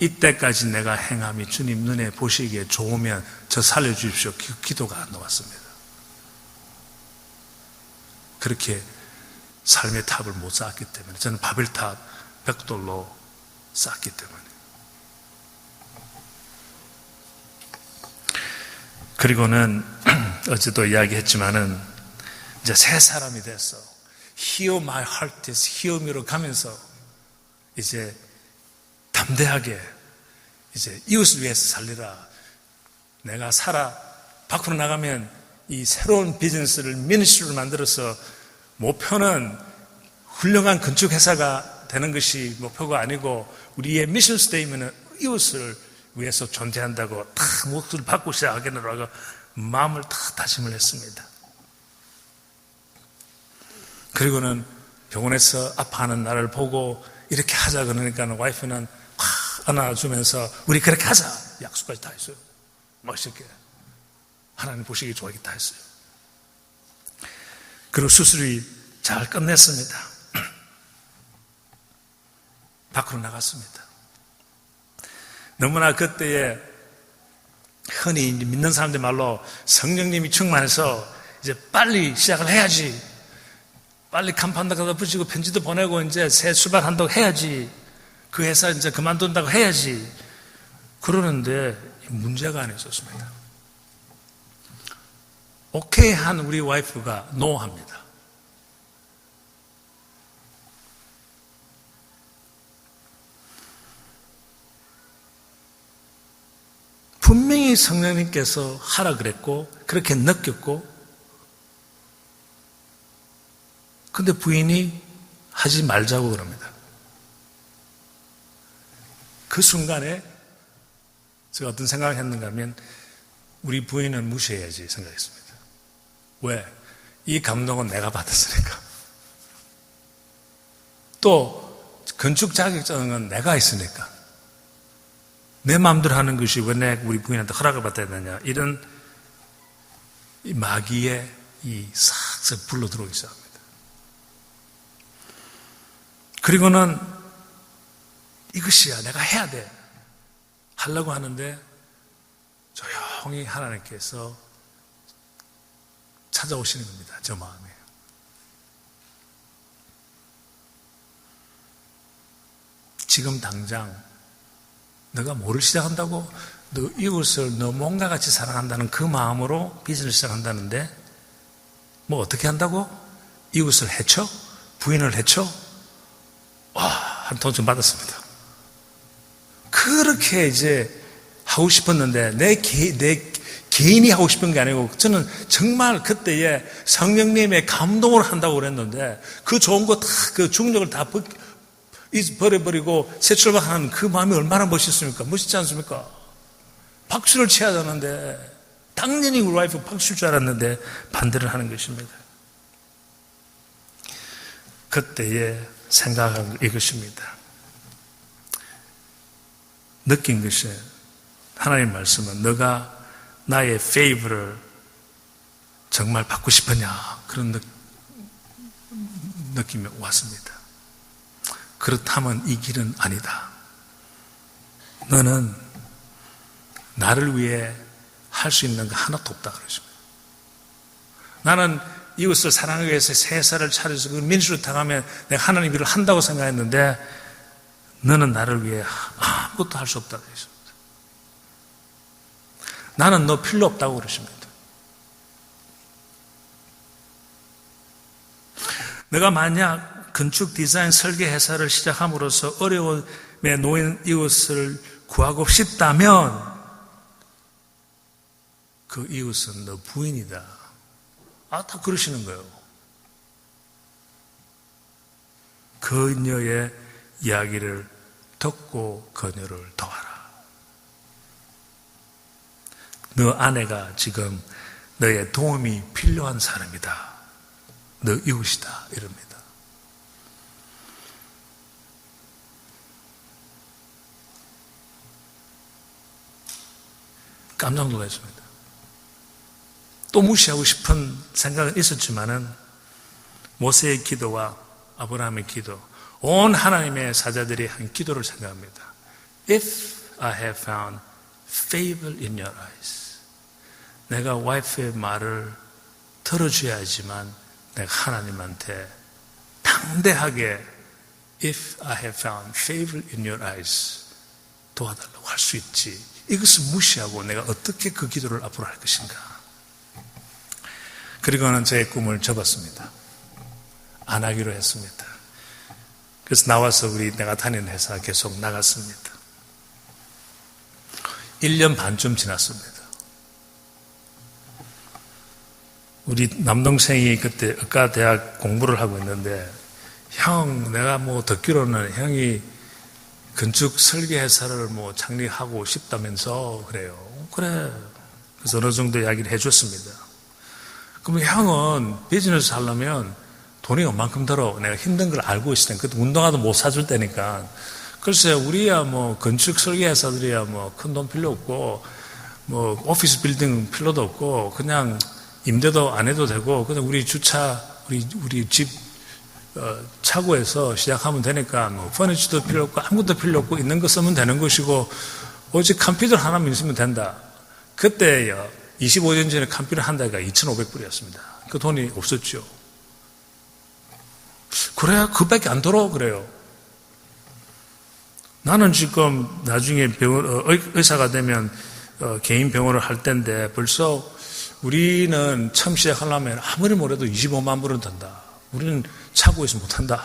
Speaker 1: 이때까지 내가 행함이 주님 눈에 보시기에 좋으면 저 살려주십시오. 기도가 안 나왔습니다. 그렇게 삶의 탑을 못 쌓았기 때문에, 저는 바벨탑 벽돌로 쌓았기 때문에. 그리고는 어제도 이야기했지만은 이제 새 사람이 됐어. Heal my heart is heal me로 가면서 이제 담대하게 이제 이웃을 위해서 살리라. 내가 밖으로 나가면 이 새로운 비즈니스를 미니스트리를 만들어서 목표는 훌륭한 건축회사가 되는 것이 목표가 아니고 우리의 미션 스테이트ment은 이웃을 위해서 존재한다고 다 목소리를 받고 시작하겠노라고 마음을 다 다짐을 했습니다. 그리고는 병원에서 아파하는 나를 보고 이렇게 하자 그러니까 와이프는 확 안아주면서 우리 그렇게 하자 약속까지 다 했어요. 멋있게 하나님 보시기 좋아하겠다 했어요. 그리고 수술이 잘 끝냈습니다. 밖으로 나갔습니다. 너무나 그때에 흔히 믿는 사람들 말로 성령님이 충만해서 이제 빨리 시작을 해야지. 빨리 간판도 갖다 붙이고 편지도 보내고 이제 새 출발한다고 해야지. 그 회사 이제 그만둔다고 해야지. 그러는데 문제가 하나 있었습니다. 오케이 한 우리 와이프가 노 합니다. 분명히 성령님께서 하라 그랬고 그렇게 느꼈고 근데 부인이 하지 말자고 그럽니다. 그 순간에 제가 어떤 생각을 했는가 하면 우리 부인은 무시해야지 생각했습니다. 왜? 이 감동은 내가 받았으니까. 또 건축 자격증은 내가 있으니까. 내 마음대로 하는 것이 왜 우리 부인한테 허락을 받아야 되냐. 이런 이 마귀의 이 싹싹 불러 들어오기 시작합니다. 그리고는 이것이야 내가 해야 돼 하려고 하는데 조용히 하나님께서 찾아오시는 겁니다. 저 마음에. 지금 당장 너가 뭐를 시작한다고? 너 이웃을 너 몸과 같이 사랑한다는 그 마음으로 비즈니스 시작한다는데 뭐 어떻게 한다고? 이웃을 해쳐? 부인을 해쳐? 와, 한 돈 좀 받았습니다. 그렇게 이제 하고 싶었는데 내 개인이 하고 싶은 게 아니고 저는 정말 그때에 성령님의 감동을 한다고 그랬는데 그 좋은 거 다 그 중력을 다 버려버리고 새 출발하는 그 마음이 얼마나 멋있습니까? 멋있지 않습니까? 박수를 쳐야 하는데 당연히 우리 와이프 박수일 줄 알았는데 반대를 하는 것입니다. 그때에 생각한 이것입니다. 느낀 것이 하나님 말씀은 너가 나의 페이브를 정말 받고 싶으냐 그런 느낌이 왔습니다. 그렇다면 이 길은 아니다. 너는 나를 위해 할 수 있는 거 하나도 없다 그러십니다. 나는 이웃을 사랑하기 위해서 세사를 차려서 그 민수를 당하면 내가 하나님 일을 한다고 생각했는데 너는 나를 위해 아무것도 할 수 없다 그러십니다. 나는 너 필요 없다고 그러십니다. 내가 만약 건축 디자인 설계 회사를 시작함으로써 어려움에 놓인 이웃을 구하고 싶다면 그 이웃은 너 부인이다. 다 그러시는 거예요. 그녀의 이야기를 듣고 그녀를 도와라. 너 아내가 지금 너의 도움이 필요한 사람이다. 너 이웃이다. 이럽니다. 깜짝 놀랐습니다. 또 무시하고 싶은 생각은 있었지만은 모세의 기도와 아브라함의 기도, 온 하나님의 사자들이 한 기도를 생각합니다. If I have found favor in your eyes. 내가 와이프의 말을 들어줘야지만 내가 하나님한테 당대하게 If I have found favor in your eyes 도와달라고 할 수 있지. 이것을 무시하고 내가 어떻게 그 기도를 앞으로 할 것인가. 그리고는 제 꿈을 접었습니다. 안 하기로 했습니다. 그래서 나와서 내가 다니는 회사 계속 나갔습니다. 1년 반쯤 지났습니다. 우리 남동생이 그때 의과대학 공부를 하고 있는데, 형, 내가 듣기로는 형이 건축 설계 회사를 창립하고 싶다면서 그래요. 그래. 그래서 어느 정도 이야기를 해줬습니다. 그러면 형은 비즈니스 하려면 돈이 얼만큼 들어? 내가 힘든 걸 알고 있을 테니까. 그때 운동화도 못 사줄 때니까. 글쎄, 우리야 건축 설계 회사들이야 큰 돈 필요 없고, 오피스 빌딩 필요도 없고, 그냥 임대도 안 해도 되고, 그냥 우리 주차, 우리 집, 차고에서 시작하면 되니까, 퍼니처도 필요 없고, 아무것도 필요 없고, 있는 거 쓰면 되는 것이고, 오직 컴퓨터 하나만 있으면 된다. 그때요, 25년 전에 컴퓨터 한 대가 2,500불이었습니다. 그 돈이 없었죠. 그래야 그밖에 안 들어, 그래요. 나는 지금 나중에 의사가 되면 개인 병원을 할 텐데 벌써 우리는 처음 시작하려면 아무리 뭐래도 25만 불은 든다. 우리는 차고에서 못한다.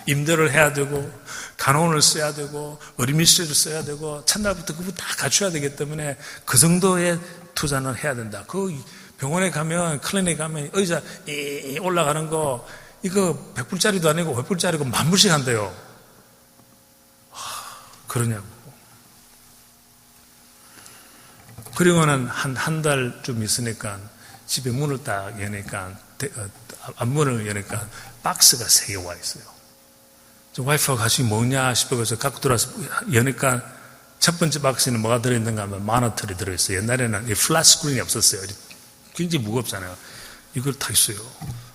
Speaker 1: 임대를 해야 되고 간호원을 써야 되고 어린이실을 써야 되고 첫날부터 그거 다 갖춰야 되기 때문에 그 정도의 투자는 해야 된다. 그 병원에 가면 클리닉 가면 의자 올라가는 거 이거 100불짜리도 아니고 500불짜리고 10,000불씩 한대요. 그러냐고. 그리고는 한 달쯤 있으니까 집에 문을 딱 여니까 앞문을 여니까 박스가 3개 와 있어요. 와이프가 같이 뭐냐 싶어서 갖고 들어와서 여니까 첫 번째 박스에는 뭐가 들어있는가 하면 모니터리 들어있어요. 옛날에는 플랫 스크린이 없었어요. 굉장히 무겁잖아요. 이걸 다 있어요.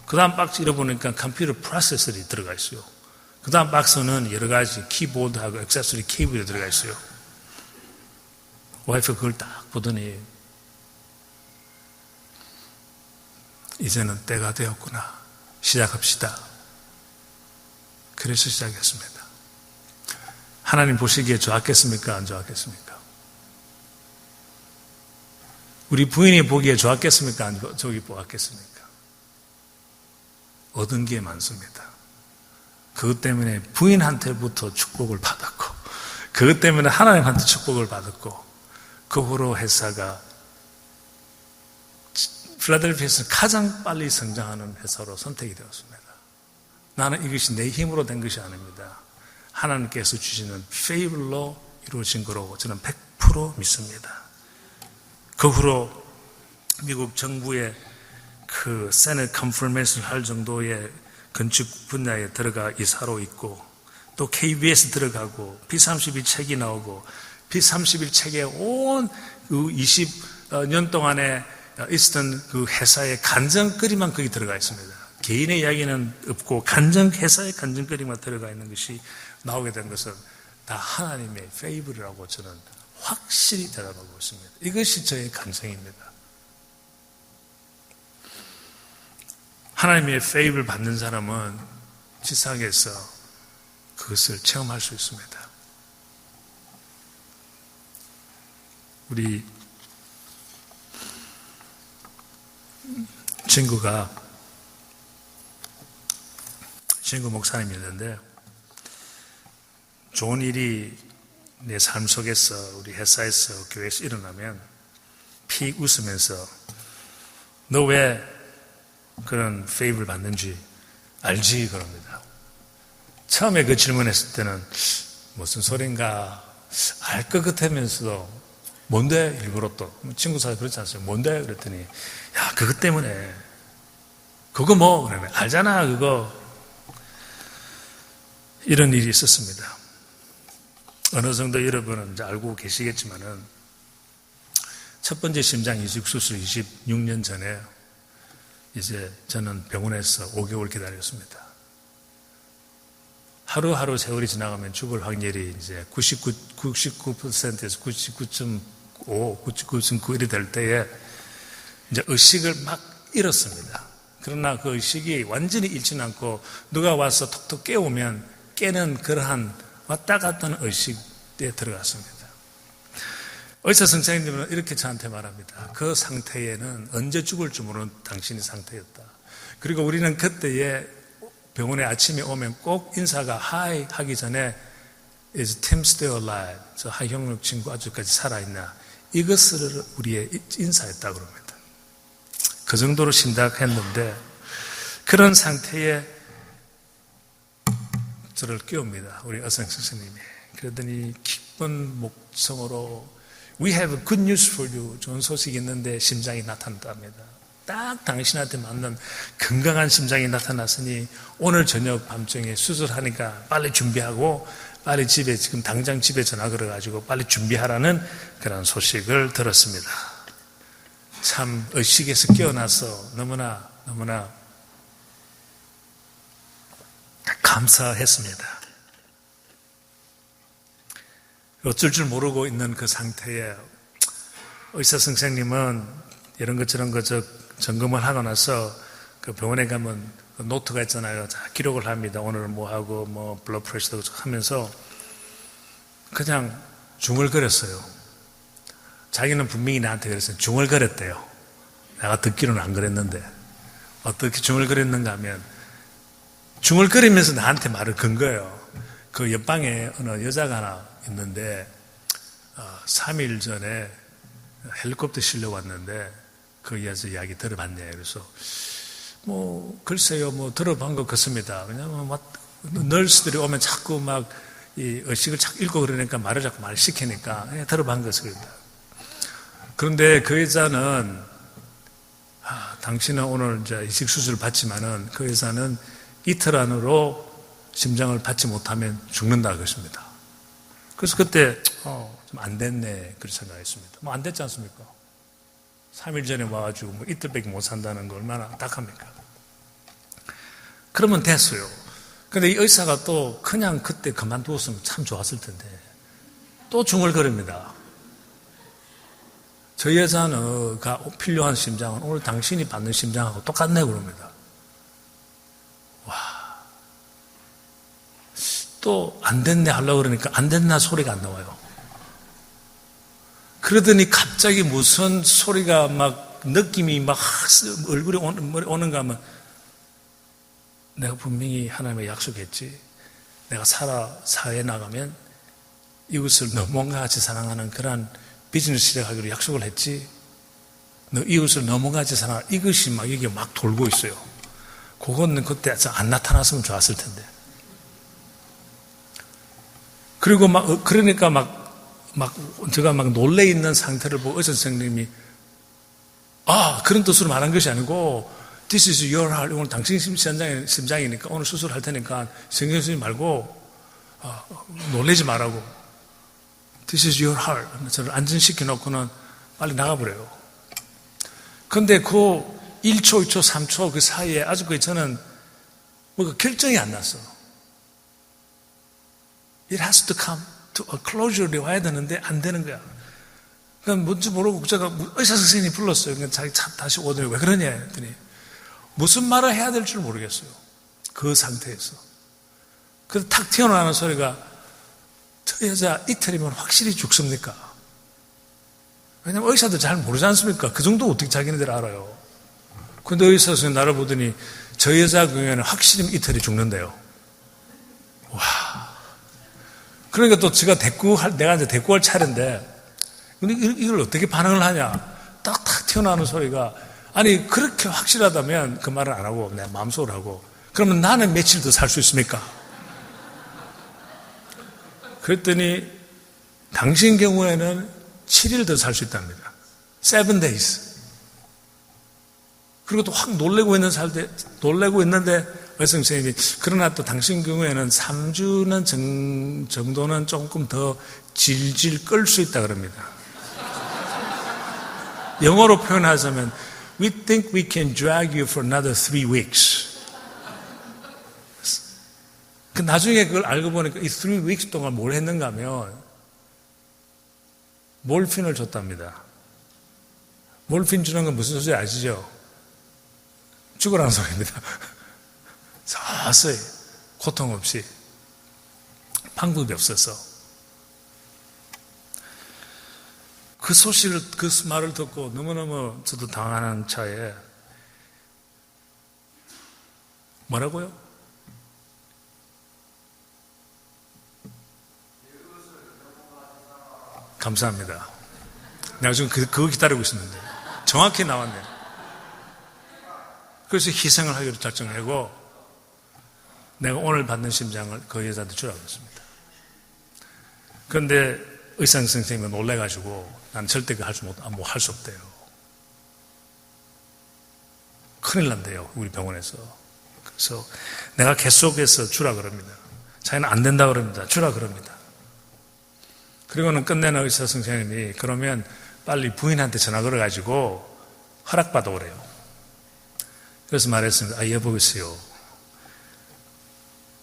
Speaker 1: 그 다음 박스 열어보니까 컴퓨터 프로세서들이 들어가 있어요. 그 다음 박스는 여러 가지 키보드하고 액세서리 케이블이 들어가 있어요. 와이프가 그걸 딱 보더니 이제는 때가 되었구나. 시작합시다. 그래서 시작했습니다. 하나님 보시기에 좋았겠습니까? 안 좋았겠습니까? 우리 부인이 보기에 좋았겠습니까? 안 좋았겠습니까? 얻은 게 많습니다. 그것 때문에 부인한테부터 축복을 받았고, 그것 때문에 하나님한테 축복을 받았고, 그 후로 회사가 필라델피아에서 가장 빨리 성장하는 회사로 선택이 되었습니다. 나는 이것이 내 힘으로 된 것이 아닙니다. 하나님께서 주시는 페이블로 이루어진 거로 저는 100% 믿습니다. 그 후로 미국 정부의 그 세넷 컨퍼런스를 할 정도의 건축 분야에 들어가 이사로 있고, 또 KBS 들어가고, P32 책이 나오고, P31 책에 온 그 20년 동안에 있었던 그 회사의 간증거리만 거기 들어가 있습니다. 개인의 이야기는 없고 회사의 간증거리만 들어가 있는 것이 나오게 된 것은 다 하나님의 페이블이라고 저는 확실히 대답하고 있습니다. 이것이 저의 간증입니다. 하나님의 페이블 받는 사람은 지상에서 그것을 체험할 수 있습니다. 우리 친구 목사님이었는데 좋은 일이 내 삶 속에서 우리 회사에서 교회에서 일어나면 픽 웃으면서 너 왜 그런 페이브를 받는지 알지? 그럽니다. 처음에 그 질문했을 때는 무슨 소린가 알 것 같으면서도 뭔데? 일부러 또 친구 사이 그렇지 않습니까? 뭔데? 그랬더니 야 그것 때문에 그거 뭐? 그러면 알잖아 그거. 이런 일이 있었습니다. 어느 정도 여러분은 이제 알고 계시겠지만은 첫 번째 심장 이식 수술 26년 전에 이제 저는 병원에서 5개월 기다렸습니다. 하루하루 세월이 지나가면 죽을 확률이 이제 99%에서 99.5, 99.9일이 될 때에 이제 의식을 막 잃었습니다. 그러나 그 의식이 완전히 잃지는 않고 누가 와서 톡톡 깨우면 깨는 그러한 왔다 갔다 하는 의식에 들어갔습니다. 의사 선생님은 이렇게 저한테 말합니다. 그 상태에는 언제 죽을 줄 모르는 당신의 상태였다. 그리고 우리는 그때에 병원에 아침에 오면 꼭 인사가 하이 하기 전에 Is Tim still alive? 저 하형록 친구 아직까지 살아있나? 이것을 우리의 인사했다고 그럽니다. 그 정도로 심각했는데 그런 상태에 저를 깨웁니다. 우리 어성 선생님이. 그러더니 기쁜 목성으로 We have good news for you. 좋은 소식이 있는데 심장이 나타났답니다. 딱 당신한테 맞는 건강한 심장이 나타났으니 오늘 저녁 밤중에 수술하니까 빨리 준비하고 빨리 집에 지금 당장 집에 전화 걸어가지고 빨리 준비하라는 그런 소식을 들었습니다. 참 의식에서 깨어나서 너무나 감사했습니다. 어쩔 줄 모르고 있는 그 상태에 의사 선생님은 이런 것 저런 것 점검을 하고 나서 그 병원에 가면 그 노트가 있잖아요. 자, 기록을 합니다. 오늘 뭐 하고 뭐 블러드 프레셔도 하면서 그냥 중얼거렸어요. 자기는 분명히 나한테 그랬어요. 중얼거렸대요. 내가 듣기로는 안 그랬는데 어떻게 중얼거렸는가 하면 중얼거리면서 나한테 말을 건 거예요. 그 옆방에 어느 여자가 하나 있는데 3일 전에 헬리콥터 실려 왔는데 그 여자 이야기 들어봤네. 그래서 뭐 글쎄요 뭐 들어본 것 같습니다. 왜냐하면 막 널스들이 오면 자꾸 막 이 의식을 자꾸 읽고 그러니까 말을 자꾸 말 시키니까 들어본 것 같습니다. 그런데 그 여자는 당신은 오늘 이제 이식 수술을 받지만은 그 여자는 이틀 안으로 심장을 받지 못하면 죽는다 그랬습니다. 그래서 그때 좀 안 됐네 그렇게 생각했습니다. 뭐 안 됐지 않습니까? 3일 전에 와가지고 뭐 이틀밖에 못 산다는 거 얼마나 안타깝니까? 그러면 됐어요. 근데 이 의사가 또 그냥 그때 그만두었으면 참 좋았을 텐데 또 중얼거립니다. 저 여자는 필요한 심장은 오늘 당신이 받는 심장하고 똑같네 그럽니다. 또 안 됐네 하려고 그러니까 안 됐나 소리가 안 나와요. 그러더니 갑자기 무슨 소리가 막 느낌이 막 얼굴에 오는가 하면 내가 분명히 하나님의 약속했지. 내가 사회에 나가면 이웃을 너 몸과 같이 사랑하는 그런 비즈니스 시작하기로 약속을 했지. 너 이웃을 너 몸과 같이 사랑하는 이것이 막 이게 막 돌고 있어요. 그거는 그때 안 나타났으면 좋았을 텐데. 그리고 그러니까 제가 놀래 있는 상태를 보고 의사 선생님이 그런 뜻으로 말한 것이 아니고 This is your heart. 오늘 당신 심장이니까 오늘 수술할 테니까 신경 쓰지 말고 놀라지 말라고. This is your heart. 저를 안전시켜 놓고는 빨리 나가버려요. 그런데 그 1초, 2초, 3초 그 사이에 아직까지 저는 뭐가 결정이 안 났어. It has to come to a closure에 와야 되는데 안 되는 거야. 그러니까 뭔지 모르고 제가 의사 선생님이 불렀어요. 그러니까 자기 차 다시 오더니 왜 그러냐 했더니 무슨 말을 해야 될 줄 모르겠어요. 그 상태에서. 그래서 탁 튀어나오는 소리가 저 여자 이틀이면 확실히 죽습니까? 왜냐면 의사들 잘 모르지 않습니까? 그 정도 어떻게 자기네들 알아요. 근데 의사 선생님이 나를 보더니 저 여자 경우에는 확실히 이틀이 죽는데요. 와. 그러니까 또 제가 내가 이제 대꾸할 차례인데, 근데 이걸 어떻게 반응을 하냐? 딱딱 튀어나오는 소리가, 아니, 그렇게 확실하다면 그 말을 안 하고, 내 마음속으로 하고, 그러면 나는 며칠 더 살 수 있습니까? 그랬더니, 당신 경우에는 7일 더 살 수 있답니다. 7 days. 그리고 또 확 놀래고 있는데, 의사 선생님이, 그러나 또 당신 경우에는 3주는 정도는 조금 더 질질 끌 수 있다 그럽니다. 영어로 표현하자면, we think we can drag you for another 3 weeks. 그 나중에 그걸 알고 보니까 이 3 weeks 동안 뭘 했는가 하면, 몰핀을 줬답니다. 몰핀 주는 건 무슨 소리 아시죠? 죽으라는 소리입니다. 서서히 고통 없이 방법이 없어서 그 소식을 그 말을 듣고 너무너무 저도 당하는 차에 뭐라고요? 감사합니다. 내가 지금 그거 기다리고 있었는데 정확히 나왔네. 그래서 희생을 하기로 결정하고 내가 오늘 받는 심장을 그 여자한테 주라고 했습니다. 그런데 의사 선생님이 놀래가지고 난 절대 할 수 없대요. 큰일 난대요, 우리 병원에서. 그래서 내가 계속해서 주라 그럽니다. 자기는 안 된다 그럽니다. 주라 그럽니다. 그리고는 끝내는 의사 선생님이 그러면 빨리 부인한테 전화 걸어가지고 허락받아 오래요. 그래서 말했습니다. 여보세요.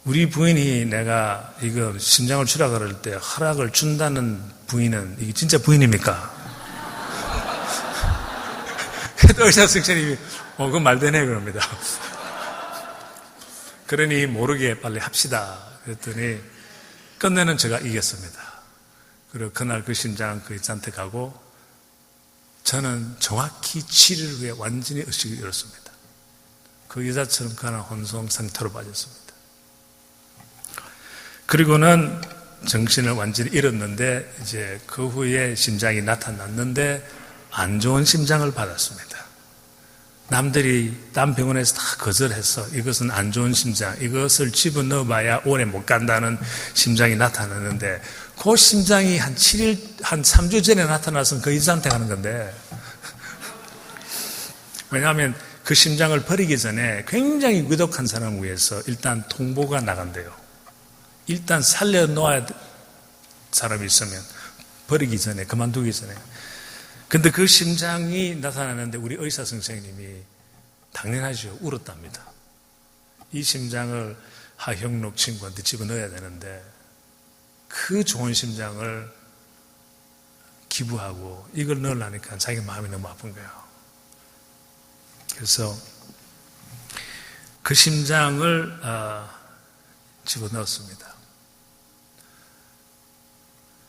Speaker 1: 우리 부인이 내가 이거 심장을 주라 그럴 때 허락을 준다는 부인은 이게 진짜 부인입니까? 의사 선생님이 그건 말되네 그럽니다. 그러니 모르게 빨리 합시다. 그랬더니 끝내는 제가 이겼습니다. 그리고 그날 그 심장 그 여자한테 가고 저는 정확히 7일 후에 완전히 의식을 잃었습니다. 그 여자처럼 그날 혼성 상태로 빠졌습니다. 그리고는 정신을 완전히 잃었는데 이제 그 후에 심장이 나타났는데 안 좋은 심장을 받았습니다. 남들이 딴 병원에서 다 거절해서 이것은 안 좋은 심장, 이것을 집어넣어 봐야 오래 못 간다는 심장이 나타났는데 그 심장이 한 7일, 한 3주 전에 나타나서 그 여자한테 가는 건데 왜냐하면 그 심장을 버리기 전에 굉장히 위독한 사람을 위해서 일단 통보가 나간대요. 일단 살려놓아야 사람이 있으면 버리기 전에, 그만두기 전에. 근데 그 심장이 나타나는데 우리 의사 선생님이 당연하죠. 울었답니다. 이 심장을 하형록 친구한테 집어넣어야 되는데 그 좋은 심장을 기부하고 이걸 넣으려니까 자기 마음이 너무 아픈 거예요. 그래서 그 심장을 집어넣었습니다.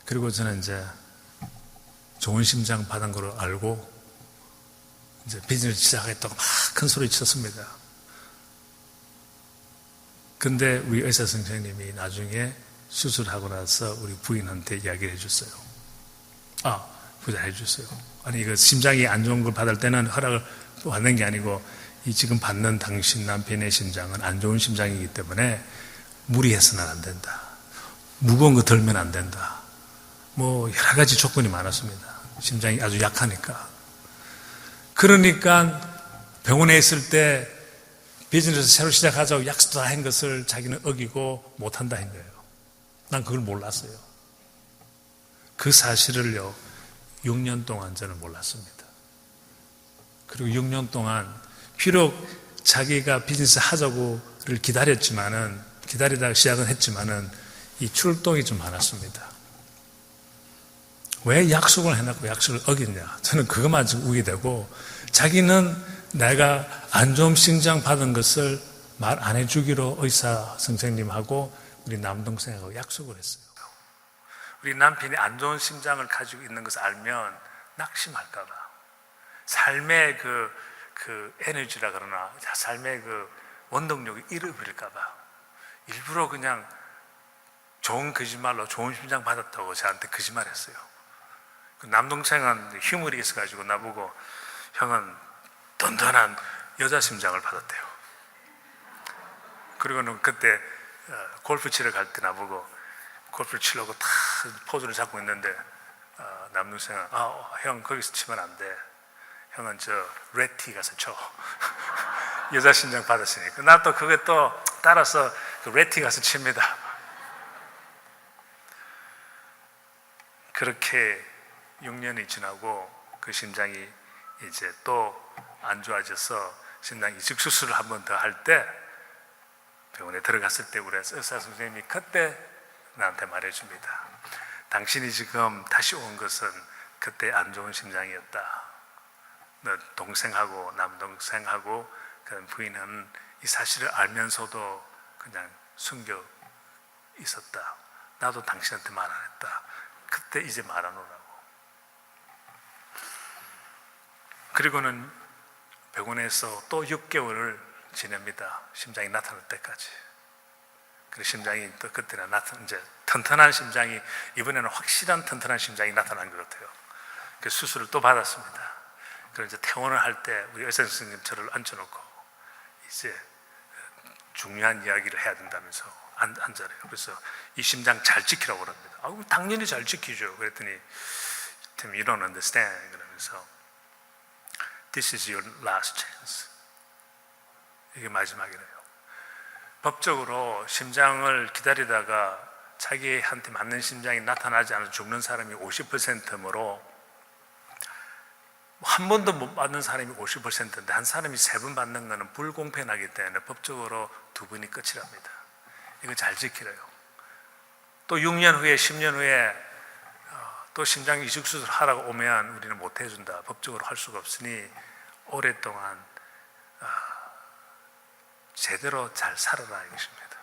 Speaker 1: 그리고 저는 이제 좋은 심장 받은 걸 알고 이제 비즈니스 시작하겠다고 막 큰 소리 쳤습니다. 근데 우리 의사 선생님이 나중에 수술하고 나서 우리 부인한테 이야기를 해줬어요. 부자 해줬어요. 아니, 이거 심장이 안 좋은 걸 받을 때는 허락을 받는 게 아니고 이 지금 받는 당신 남편의 심장은 안 좋은 심장이기 때문에 무리해서는 안 된다. 무거운 거 들면 안 된다. 뭐 여러 가지 조건이 많았습니다. 심장이 아주 약하니까. 그러니까 병원에 있을 때 비즈니스 새로 시작하자고 약속도 한 것을 자기는 어기고 못한다 한 거예요. 난 그걸 몰랐어요. 그 사실을요 6년 동안 저는 몰랐습니다. 그리고 6년 동안 비록 자기가 비즈니스 하자고를 기다리다가 시작은 했지만은 이 출동이 좀 많았습니다. 왜 약속을 해놓고 약속을 어겼냐? 저는 그것만 지금 우게 되고 자기는 내가 안 좋은 심장 받은 것을 말 안 해주기로 의사 선생님하고 우리 남동생하고 약속을 했어요. 우리 남편이 안 좋은 심장을 가지고 있는 것을 알면 낙심할까봐 삶의 그 그 에너지라 그러나 삶의 그 원동력을 잃어버릴까봐 일부러 그냥 좋은 거짓말로 좋은 심장 받았다고 저한테 거짓말했어요. 그 남동생은 휴머리 있어가지고 나보고 형은 든든한 여자 심장을 받았대요. 그리고는 그때 골프 치러 갈 때 나보고 골프를 치려고 탁 포즈를 잡고 있는데 남동생은 형 거기서 치면 안 돼. 형은 저 레티 가서 쳐. 여자 심장 받았으니까. 나 또 그게 또 따라서 그 레티 가서 칩니다. 그렇게 6년이 지나고 그 심장이 이제 또 안 좋아져서 심장 이식 수술을 한 번 더 할 때 병원에 들어갔을 때 우리 의사 선생님이 그때 나한테 말해줍니다. 당신이 지금 다시 온 것은 그때 안 좋은 심장이었다. 너 동생하고 남동생하고 그 부인은 이 사실을 알면서도 그냥 숨겨 있었다. 나도 당신한테 말 안 했다. 그때 이제 말 안 오라고. 그리고는 병원에서 또 6개월을 지냅니다. 심장이 나타날 때까지. 그리고 심장이 또 그때는 이제 튼튼한 심장이, 이번에는 확실한 튼튼한 심장이 나타난 것 같아요. 그 수술을 또 받았습니다. 그리고 이제 퇴원을 할 때 우리 의사 선생님 저를 앉혀놓고 이제 중요한 이야기를 해야 된다면서 앉아래요. 그래서 이 심장 잘 지키라고 그럽니다. 당연히 잘 지키죠. 그랬더니 You don't understand 그러면서 This is your last chance. 이게 마지막이래요. 법적으로 심장을 기다리다가 자기한테 맞는 심장이 나타나지 않아서 죽는 사람이 50%이므로 한 번도 못 받는 사람이 50%인데 한 사람이 3번 받는 것은 불공평하기 때문에 법적으로 2번이 끝이랍니다. 이거 잘 지키래요. 또 6년 후에 10년 후에 또 심장 이식 수술 하라고 오면 우리는 못 해준다. 법적으로 할 수가 없으니 오랫동안 제대로 잘 살아라 이것입니다.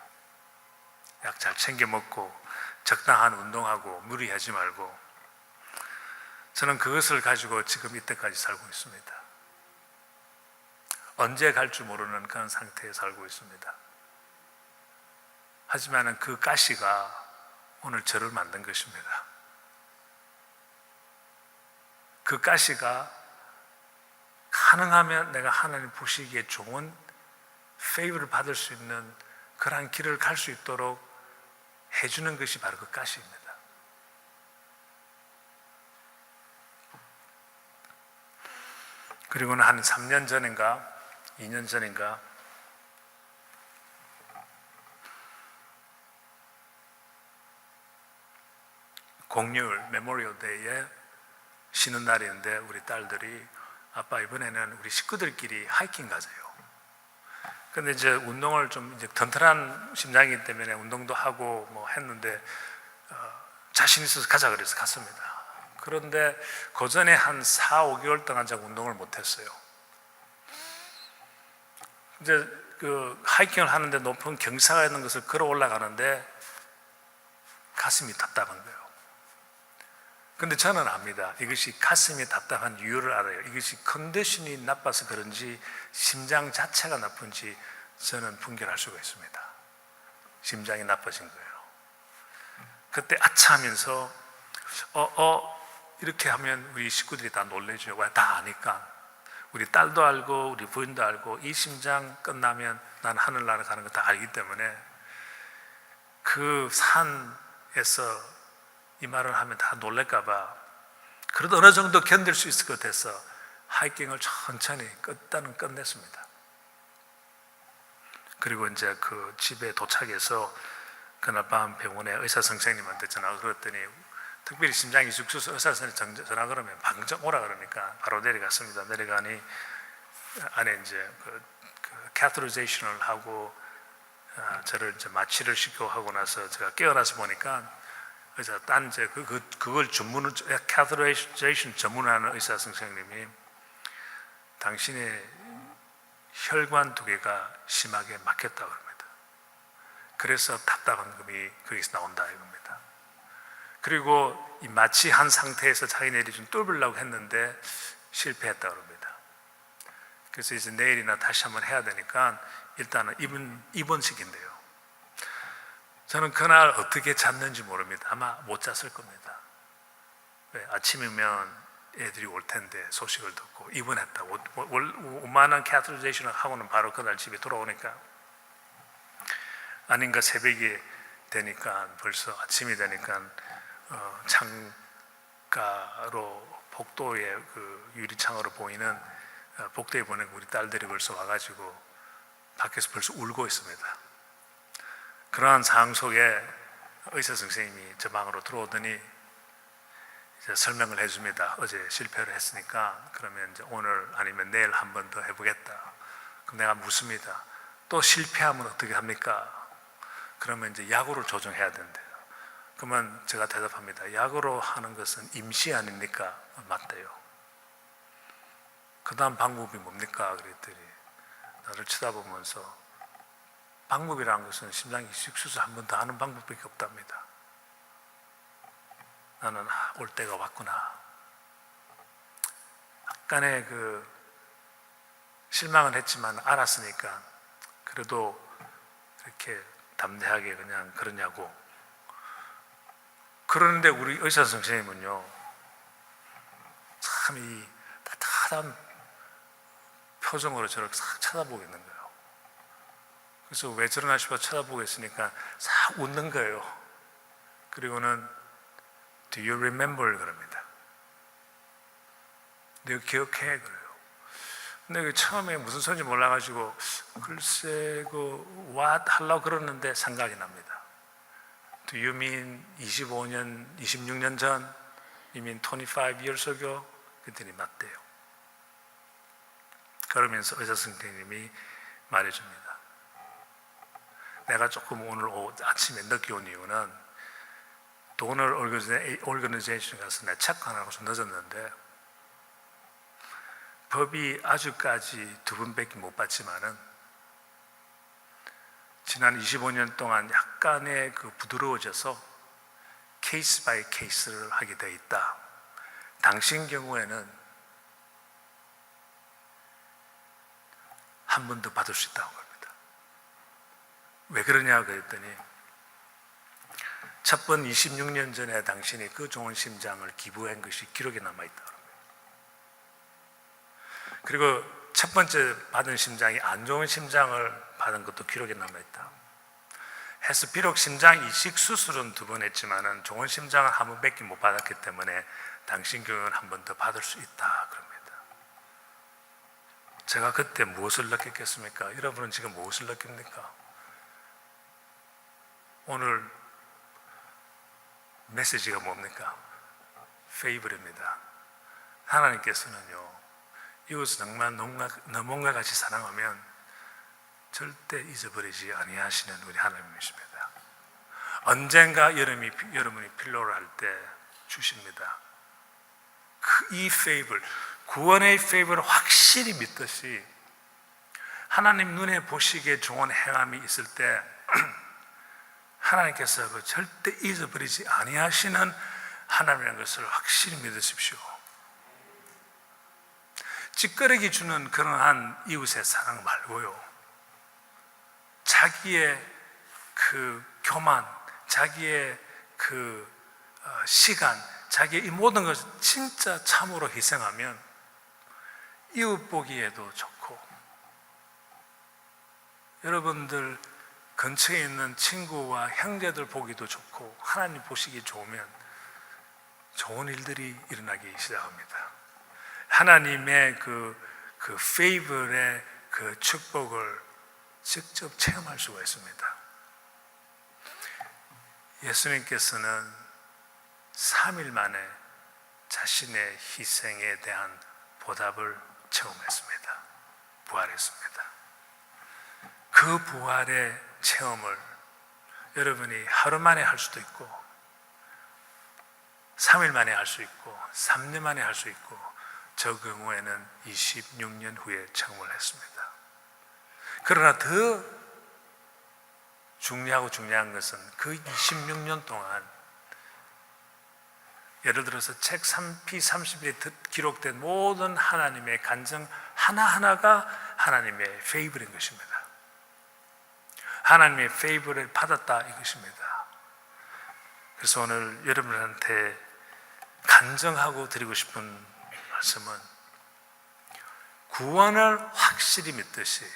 Speaker 1: 약 잘 챙겨 먹고 적당한 운동하고 무리하지 말고. 저는 그것을 가지고 지금 이때까지 살고 있습니다. 언제 갈 줄 모르는 그런 상태에 살고 있습니다. 하지만 그 가시가 오늘 저를 만든 것입니다. 그 가시가 가능하면 내가 하나님 보시기에 좋은 페이버를 받을 수 있는 그러한 길을 갈 수 있도록 해주는 것이 바로 그 가시입니다. 그리고는 한 3년 전인가 2년 전인가 공휴일 메모리얼 데이에 쉬는 날이었는데 우리 딸들이 아빠 이번에는 우리 식구들끼리 하이킹 가자요. 근데 이제 운동을 좀 이제 튼튼한 심장이기 때문에 운동도 하고 뭐 했는데 자신 있어서 가자 그래서 갔습니다. 그런데 그 전에 한 4, 5개월 동안 제가 운동을 못 했어요. 이제 그 하이킹을 하는데 높은 경사가 있는 것을 걸어 올라가는데 가슴이 답답한 거예요. 근데 저는 압니다. 이것이 가슴이 답답한 이유를 알아요. 이것이 컨디션이 나빠서 그런지 심장 자체가 나쁜지 저는 분별할 수가 있습니다. 심장이 나빠진 거예요. 그때 아차하면서 이렇게 하면 우리 식구들이 다 놀래죠. 왜? 다 아니까. 우리 딸도 알고 우리 부인도 알고 이 심장 끝나면 난 하늘나라 가는 거 다 알기 때문에 그 산에서 이 말을 하면 다 놀랄까 봐 그래도 어느 정도 견딜 수 있을 것 같아서 하이킹을 천천히 끝냈습니다. 그리고 이제 그 집에 도착해서 그날 밤 병원에 의사 선생님한테 전화가 걸었더니 특별히 심장 이식 수술 의사 선생님 전화 그러면 방금 오라 그러니까 바로 내려갔습니다. 내려가니 안에 이제 그 캐테터라이제이션을 하고 저를 이제 마취를 시키고 하고 나서 제가 깨어나서 보니까 의사 딴 이제 그걸 캐테터라이제이션 전문하는 의사 선생님이 당신의 혈관 2개가 심하게 막혔다고 합니다. 그래서 답답한 금이 거기서 나온다 이겁니다. 그리고 이 마취한 상태에서 자기네들이 좀 뚫으려고 했는데 실패했다고 합니다. 그래서 이제 내일이나 다시 한번 해야 되니까 일단은 입원시킨대요. 저는 그날 어떻게 잤는지 모릅니다. 아마 못 잤을 겁니다. 왜? 아침이면 애들이 올 텐데 소식을 듣고 입원했다고 오만한 캐터라이제이션을 하고는 바로 그날 집에 돌아오니까 아닌가 새벽이 되니까 벌써 아침이 되니까 창가로 복도에 그 유리창으로 보이는 복도에 보는 우리 딸들이 벌써 와가지고 밖에서 벌써 울고 있습니다. 그러한 상황 속에 의사 선생님이 저 방으로 들어오더니 이제 설명을 해줍니다. 어제 실패를 했으니까 그러면 이제 오늘 아니면 내일 한 번 더 해보겠다. 그럼 내가 묻습니다. 또 실패하면 어떻게 합니까? 그러면 이제 약으로 조정해야 된대요. 그러면 제가 대답합니다. 약으로 하는 것은 임시 아닙니까? 맞대요. 그 다음 방법이 뭡니까? 그랬더니 나를 쳐다보면서 방법이라는 것은 심장 이식 수술 한 번 더 하는 방법밖에 없답니다. 나는 올 때가 왔구나. 약간의 그 실망은 했지만 알았으니까 그래도 이렇게 담대하게 그냥 그러냐고. 그러는데 우리 의사 선생님은요, 참 이 따뜻한 표정으로 저를 싹 쳐다보고 있는 거예요. 그래서 왜 저러나 싶어 쳐다보고 있으니까 싹 웃는 거예요. 그리고는 Do you remember? 그럽니다. 내가 기억해? 그래요. 근데 처음에 무슨 소리인지 몰라가지고 글쎄 그 what 하려고 그러는데 생각이 납니다. Do you mean 25년, 26년 전? You mean 25 years ago? 그랬더니 맞대요. 그러면서 의사 선생님이 말해줍니다. 내가 조금 오늘 아침에 늦게 온 이유는 도널 오르가니제이션 가서 내 책 하나 좀 늦었는데 법이 아직까지 두 분밖에 못 받지만은 지난 25년 동안 약간의 그 부드러워져서 케이스 바이 케이스를 하게 되어 있다. 당신 경우에는 한 번 더 받을 수 있다고 합니다. 왜 그러냐 그랬더니 첫 번 26년 전에 당신이 그 좋은 심장을 기부한 것이 기록에 남아있다. 그리고 첫 번째 받은 심장이 안 좋은 심장을 받은 것도 기록에 남아있다. 해서 비록 심장 이식 수술은 두 번 했지만은 좋은 심장은 한 번밖에 못 받았기 때문에 당신 경우는 한 번 더 받을 수 있다. 그럽니다. 제가 그때 무엇을 느꼈겠습니까? 여러분은 지금 무엇을 느낍니까? 오늘 메시지가 뭡니까? 페이블입니다. 하나님께서는요, 이것을 정말 너무나 같이 사랑하면 절대 잊어버리지 아니하시는 우리 하나님이십니다. 언젠가 여러분이 필요로 할 때 주십니다. 이 페이블, 구원의 페이블을 확실히 믿듯이 하나님 눈에 보시기에 좋은 행함이 있을 때 하나님께서 그 절대 잊어버리지 아니하시는 하나님이라는 것을 확실히 믿으십시오. 찌끄러기 주는 그러한 이웃의 사랑 말고요, 자기의 그 교만, 자기의 그 시간, 자기의 이 모든 것을 진짜 참으로 희생하면 이웃 보기에도 좋고, 여러분들 근처에 있는 친구와 형제들 보기도 좋고, 하나님 보시기 좋으면 좋은 일들이 일어나기 시작합니다. 하나님의 그 페이블의 그 축복을 직접 체험할 수가 있습니다. 예수님께서는 3일 만에 자신의 희생에 대한 보답을 체험했습니다. 부활했습니다. 그 부활의 체험을 여러분이 하루 만에 할 수도 있고 3일 만에 할 수 있고 3년 만에 할 수 있고, 저 경우에는 26년 후에 체험을 했습니다. 그러나 더 중요한 것은 그 26년 동안 예를 들어서 책 P30일에 기록된 모든 하나님의 간증 하나하나가 하나님의 페이블인 것입니다. 하나님의 페이블을 받았다 이것입니다. 그래서 오늘 여러분한테 간증하고 드리고 싶은 말씀은, 구원을 확실히 믿듯이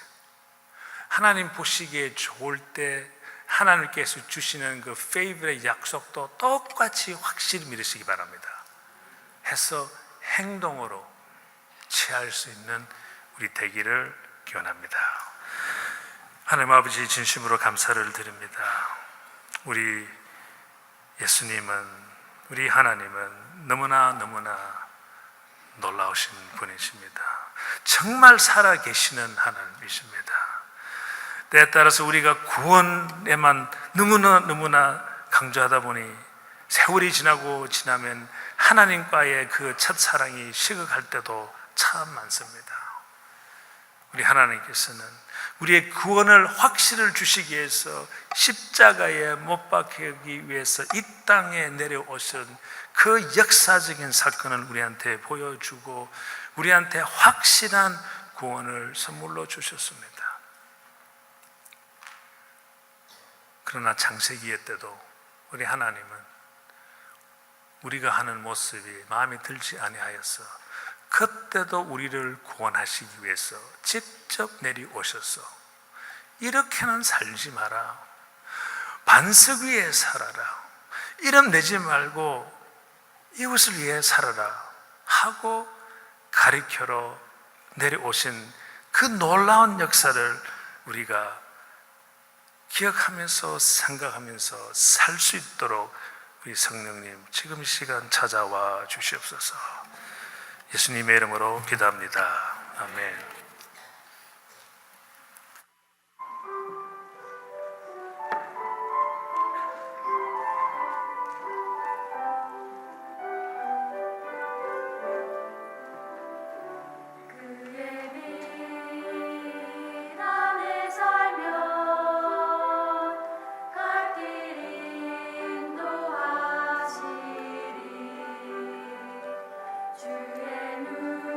Speaker 1: 하나님 보시기에 좋을 때 하나님께서 주시는 그 페이블의 약속도 똑같이 확실히 믿으시기 바랍니다. 해서 행동으로 취할 수 있는 우리 되기를 기원합니다. 하나님 아버지, 진심으로 감사를 드립니다. 우리 예수님은, 우리 하나님은 너무나 놀라우신 분이십니다. 정말 살아계시는 하나님이십니다. 때에 따라서 우리가 구원에만 너무나 강조하다 보니 세월이 지나면 하나님과의 그 첫사랑이 식어갈 때도 참 많습니다. 우리 하나님께서는 우리의 구원을 확실을 주시기 위해서 십자가에 못 박히기 위해서 이 땅에 내려오신 그 역사적인 사건을 우리한테 보여주고 우리한테 확실한 구원을 선물로 주셨습니다. 그러나 창세기의 때도 우리 하나님은 우리가 하는 모습이 마음에 들지 아니하여서 그때도 우리를 구원하시기 위해서 직접 내려오셔서, 이렇게는 살지 마라, 반석 위에 살아라, 이름 내지 말고 이웃을 위해 살아라 하고 가리켜로 내려오신 그 놀라운 역사를 우리가 기억하면서 생각하면서 살 수 있도록 우리 성령님 지금 이 시간 찾아와 주시옵소서. 예수님의 이름으로 기도합니다. 아멘.
Speaker 2: 주의 눈을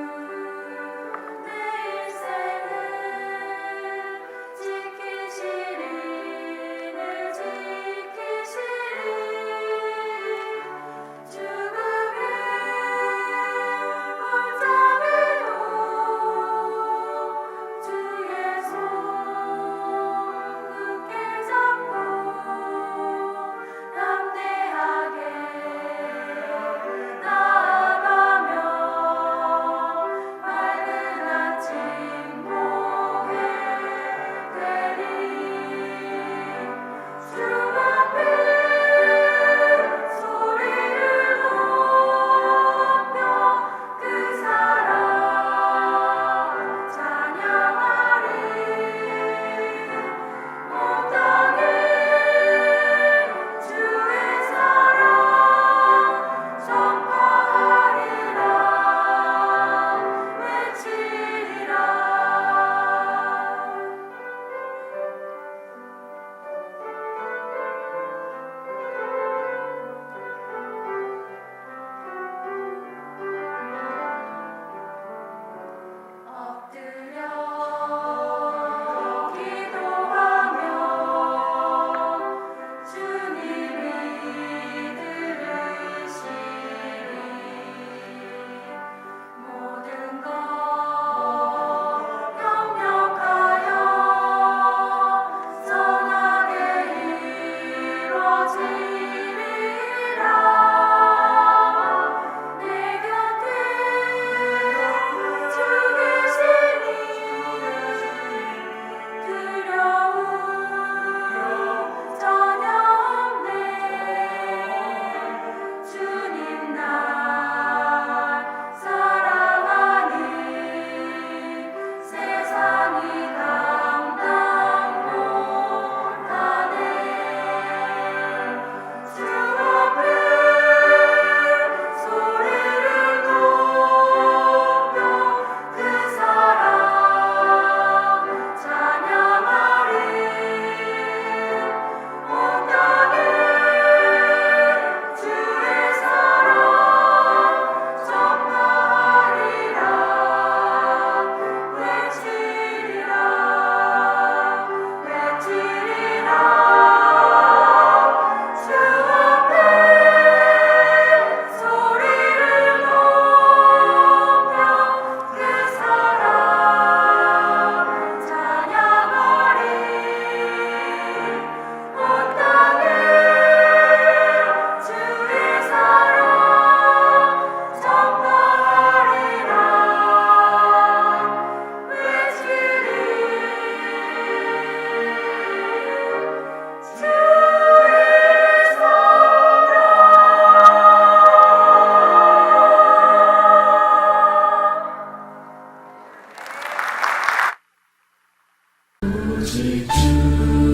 Speaker 2: 오직 주